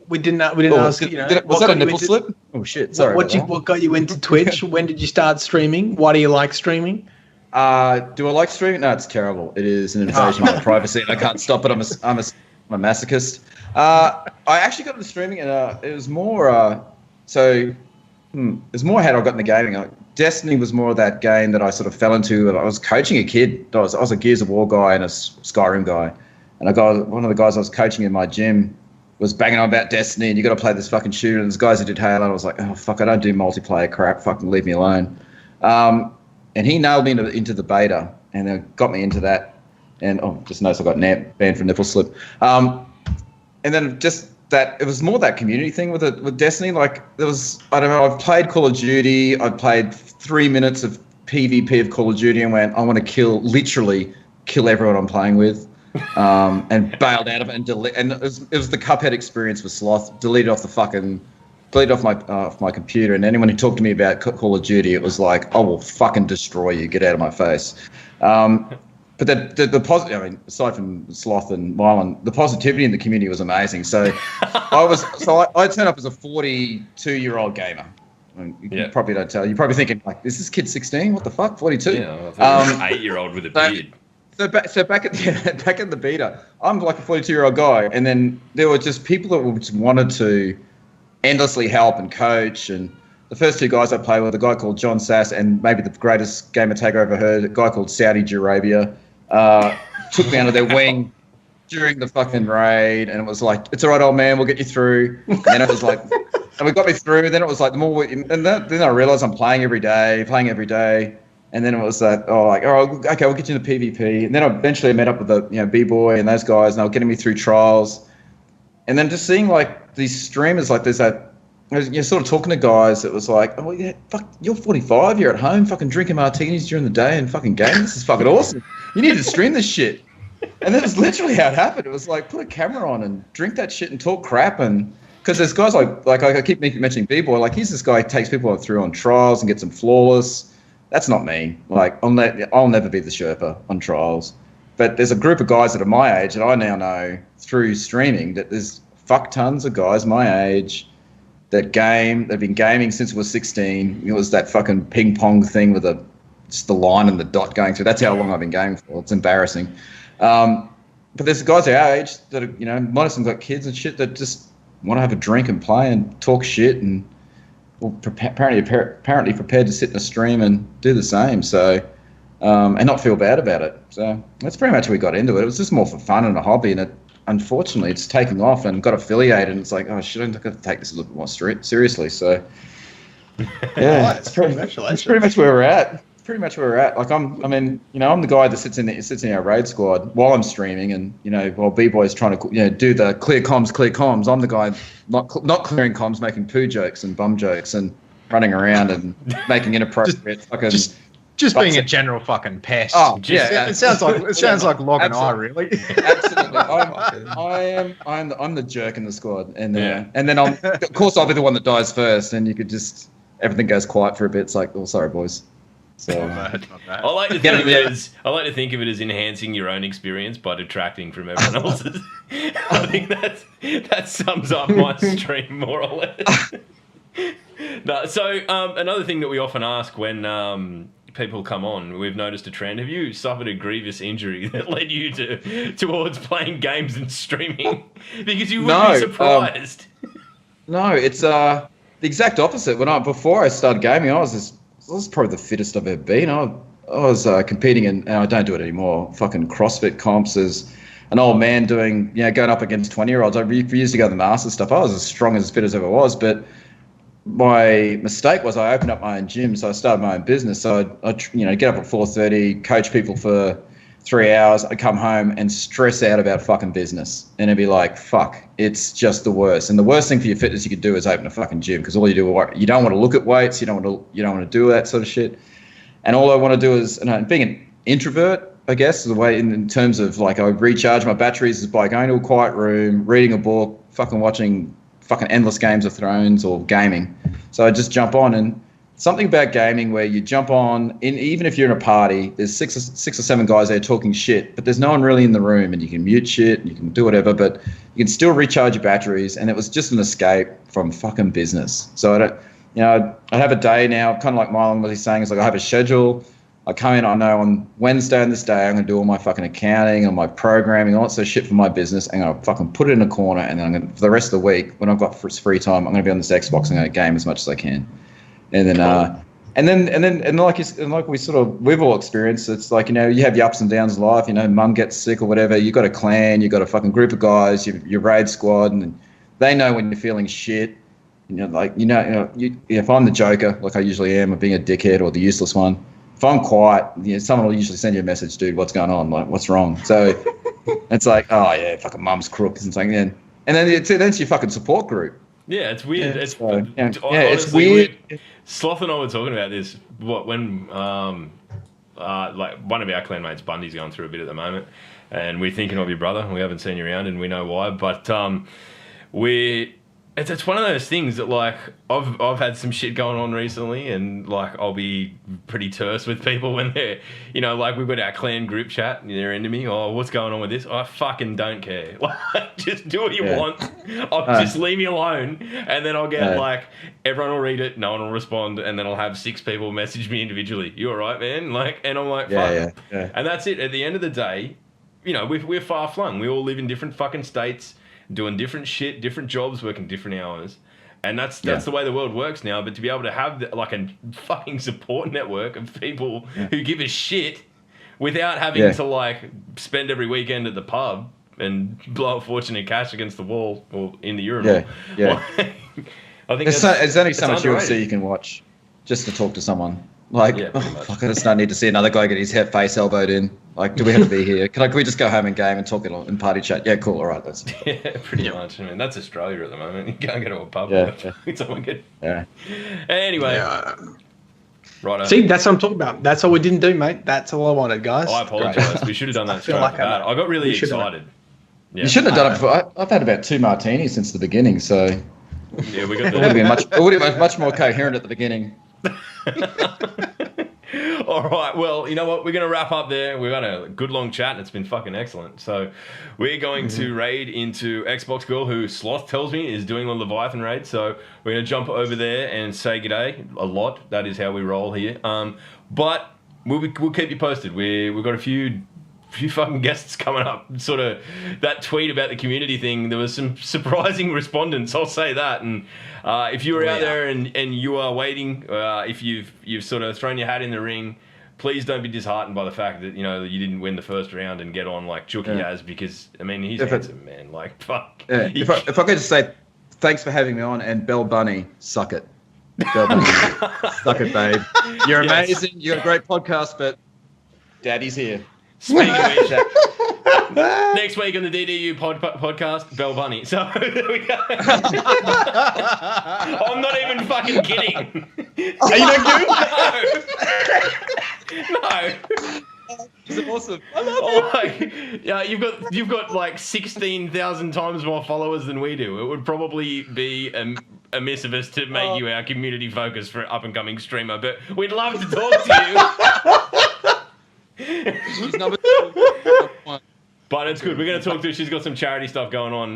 we didn't ask. Was that a nipple slip? Oh shit! Sorry. What got you into Twitch? When did you start streaming? Why do you like streaming? Do I like streaming? No, it's terrible. It is an invasion of my privacy, and I can't stop it. I'm a masochist. I actually got into streaming, and it was more. It was more how I got into gaming. Destiny was more of that game that I sort of fell into. I was coaching a kid. I was a Gears of War guy and a Skyrim guy, and one of the guys I was coaching in my gym was banging on about Destiny, and you got to play this fucking shooter. And there's guys who did Halo. And I was like, oh fuck, I don't do multiplayer crap. Fucking leave me alone. And he nailed me into the beta, and got me into that. And just noticed I got banned for nipple slip. And then just that, it was more that community thing with Destiny. Like, there was, I don't know, I've played Call of Duty. I've played 3 minutes of PvP of Call of Duty and went, I want to literally kill everyone I'm playing with, and bailed out of it and and it was the Cuphead experience with Sloth. Deleted off my computer, and anyone who talked to me about Call of Duty, it was like, I will fucking destroy you. Get out of my face. But the positive, I mean, aside from Sloth and Mylan, the positivity in the community was amazing. So I turned up as a 42-year-old gamer. I mean, you probably don't tell. You're probably thinking, like, is this kid 16? What the fuck? 42? Yeah, I thought an 8-year-old with a beard. So back at the beta, I'm like a 42-year-old guy, and then there were just people that just wanted to endlessly help and coach. And the first two guys I played with, a guy called John Sass, and maybe the greatest gamer tag I ever heard, a guy called Saudi Jarabia, took me under their wing during the fucking raid, and it was like, it's all right, old man, we'll get you through. And it was like, and we got me through. Then it was like, then I realized I'm playing every day. And then it was that, all right, okay, we'll get you in the PvP. And then eventually I met up with the B-Boy and those guys, and they were getting me through trials. And then just seeing like these streamers, like there's that, you're sort of talking to guys that was like, oh yeah, fuck, you're 45, you're at home fucking drinking martinis during the day and fucking gaming. This is fucking awesome. You need to stream this shit. And that's literally how it happened. It was like, put a camera on and drink that shit and talk crap. And because there's guys like I keep mentioning B-Boy, like he's this guy who takes people through on trials and gets them flawless. That's not me. Like I'll never be the Sherpa on trials. But there's a group of guys that are my age that I now know through streaming that there's fuck tons of guys my age that they've been gaming since we were 16. It was that fucking ping pong thing with just the line and the dot going through. That's how long I've been gaming for. It's embarrassing. But there's guys our age that are, most of them got kids and shit that just want to have a drink and play and talk shit and apparently prepared to sit in a stream and do the same. So, and not feel bad about it. So that's pretty much how we got into it. It was just more for fun and a hobby, and unfortunately it's taking off and got affiliated, and it's like, oh shit, I've got to take this a little bit more seriously. So yeah, it's pretty much where we're at. Like I'm the guy that sits in our raid squad while I'm streaming, and while B-Boy's trying to do the clear comms. I'm the guy not clearing comms, making poo jokes and bum jokes and running around and making inappropriate fucking. Just being a general fucking pest. Oh, yeah. It sounds like Log and I, really. Absolutely. I'm the jerk in the squad, and then of course I'll be the one that dies first, and you could just everything goes quiet for a bit. It's like, oh, sorry, boys. So I like to think of it as enhancing your own experience by detracting from everyone else's. I think that sums up my stream more or less. No, so another thing that we often ask when people come on, we've noticed a trend. Have you suffered a grievous injury that led you towards playing games and streaming? Because you would be surprised. No, it's the exact opposite. Before I started gaming, I was probably the fittest I've ever been. I was competing in, and I don't do it anymore, fucking CrossFit comps as an old man doing, going up against 20-year-olds. I used to go to the Masters stuff. I was as strong as fit as I ever was, but my mistake was I opened up my own gym, so I started my own business. So I'd get up at 4:30, coach people for 3 hours. I'd come home and stress out about fucking business, and it'd be like, fuck, it's just the worst. And the worst thing for your fitness you could do is open a fucking gym, because all you do, you don't want to look at weights, you don't want to do that sort of shit. And all I want to do is, being an introvert, I guess, the way in terms of like I recharge my batteries is by going to a quiet room, reading a book, fucking watching fucking endless Games of Thrones or gaming. So I just jump on, and something about gaming where you jump on, even if you're in a party, there's six or seven guys there talking shit, but there's no one really in the room, and you can mute shit, and you can do whatever, but you can still recharge your batteries, and it was just an escape from fucking business. So I have a day now, kind of like Mylan was saying, is like I have a schedule. I come in, I know on Wednesday and this day I'm going to do all my fucking accounting and my programming, all that sort of shit for my business. I'm going to fucking put it in a corner, and then I'm going to, for the rest of the week, when I've got free time, I'm going to be on this Xbox and I'm going to game as much as I can. And then, cool. and like we've all experienced, it's like, you have your ups and downs of life, mum gets sick or whatever. You got a clan, you got a fucking group of guys, your raid squad, and they know when you're feeling shit. If I'm the joker, like I usually am, of being a dickhead or the useless one, if I'm quiet, someone will usually send you a message, dude, what's going on? Like, what's wrong? So it's like, oh yeah, fucking mum's crook and something. And then it's your fucking support group. Yeah, it's weird. Yeah, It's so, yeah. honestly, Yeah, it's weird. Sloth and I were talking about this. When like one of our clanmates, Bundy's going through a bit at the moment, and we're thinking of your brother. We haven't seen you around, and we know why. But it's one of those things that like I've had some shit going on recently, and like I'll be pretty terse with people when they're, you know, like we've got our clan group chat and they're into me. Oh, what's going on with this? I fucking don't care. Like, just do what you want. Just leave me alone, and then I'll get like everyone will read it, no one will respond, and then I'll have 6 people message me individually. You all right, man? Like, and I'm like, fuck. Yeah. And that's it. At the end of the day, you know, we're far flung. We all live in different fucking states, doing different shit, different jobs, working different hours. And that's the way the world works now. But to be able to have like a fucking support network of people who give a shit without having to like spend every weekend at the pub and blow a fortune in cash against the wall or in the urinal. Yeah. I think there's only so much underrated. UFC you can watch just to talk to someone. Like, pretty much. fuck, I just don't need to see another guy get his face elbowed in. Like, do we have to be here? Can we just go home and game and talk it and party chat? Yeah, cool. All right, that's pretty much. I mean, that's Australia at the moment. You can't go to a pub. Someone get. Yeah. Anyway. Right. See, that's what I'm talking about. That's all we didn't do, mate. That's all I wanted, guys. I apologise. We should have done that straight off the bat. I got really excited. Yeah. You shouldn't have done it before. I've had about 2 martinis since the beginning, so yeah, we got it would have been much more coherent at the beginning. All right, well, you know what? We're going to wrap up there. We've had a good long chat, and it's been fucking excellent. So we're going to raid into Xbox Girl, who Sloth tells me is doing the Leviathan raid. So we're going to jump over there and say g'day a lot. That is how we roll here. But we'll keep you posted. We've got a few fucking guests coming up. Sort of that tweet about the community thing, there was some surprising respondents, I'll say that. And if you were out there and you are waiting, if you've sort of thrown your hat in the ring, please don't be disheartened by the fact that, you know, you didn't win the first round and get on like Chookie has, because I mean, he's handsome, man. Like, fuck. Yeah. If I could just say thanks for having me on, and Bell Bunny, suck it. Bell Bunny, suck it, babe. You're amazing. You got a great podcast, but Daddy's here. Speaking of which, next week on the DDU podcast, Bell Bunny. So there we go. I'm not even fucking kidding. Are you not good? No. He's awesome. You've got like 16,000 times more followers than we do. It would probably be amiss of us to make you our community focus for an up and coming streamer, but we'd love to talk to you. She's number 1. But it's good. We're going to talk to her. She's got some charity stuff going on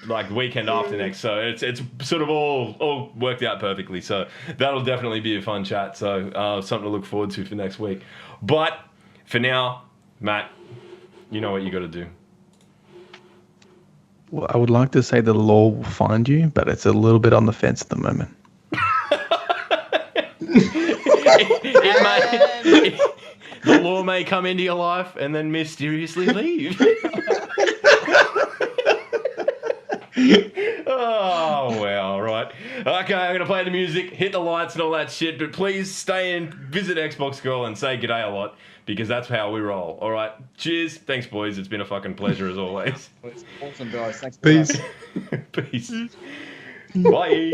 like the weekend after next. So it's sort of all worked out perfectly. So that'll definitely be a fun chat. So something to look forward to for next week. But for now, Matt, you know what you got to do. Well, I would like to say the law will find you, but it's a little bit on the fence at the moment. The law may come into your life and then mysteriously leave. Oh, well, right. Okay, I'm going to play the music, hit the lights and all that shit, but please stay and visit Xbox Girl and say g'day a lot, because that's how we roll. All right. Cheers. Thanks, boys. It's been a fucking pleasure as always. It's awesome, guys. Thanks. Peace. Peace. Bye.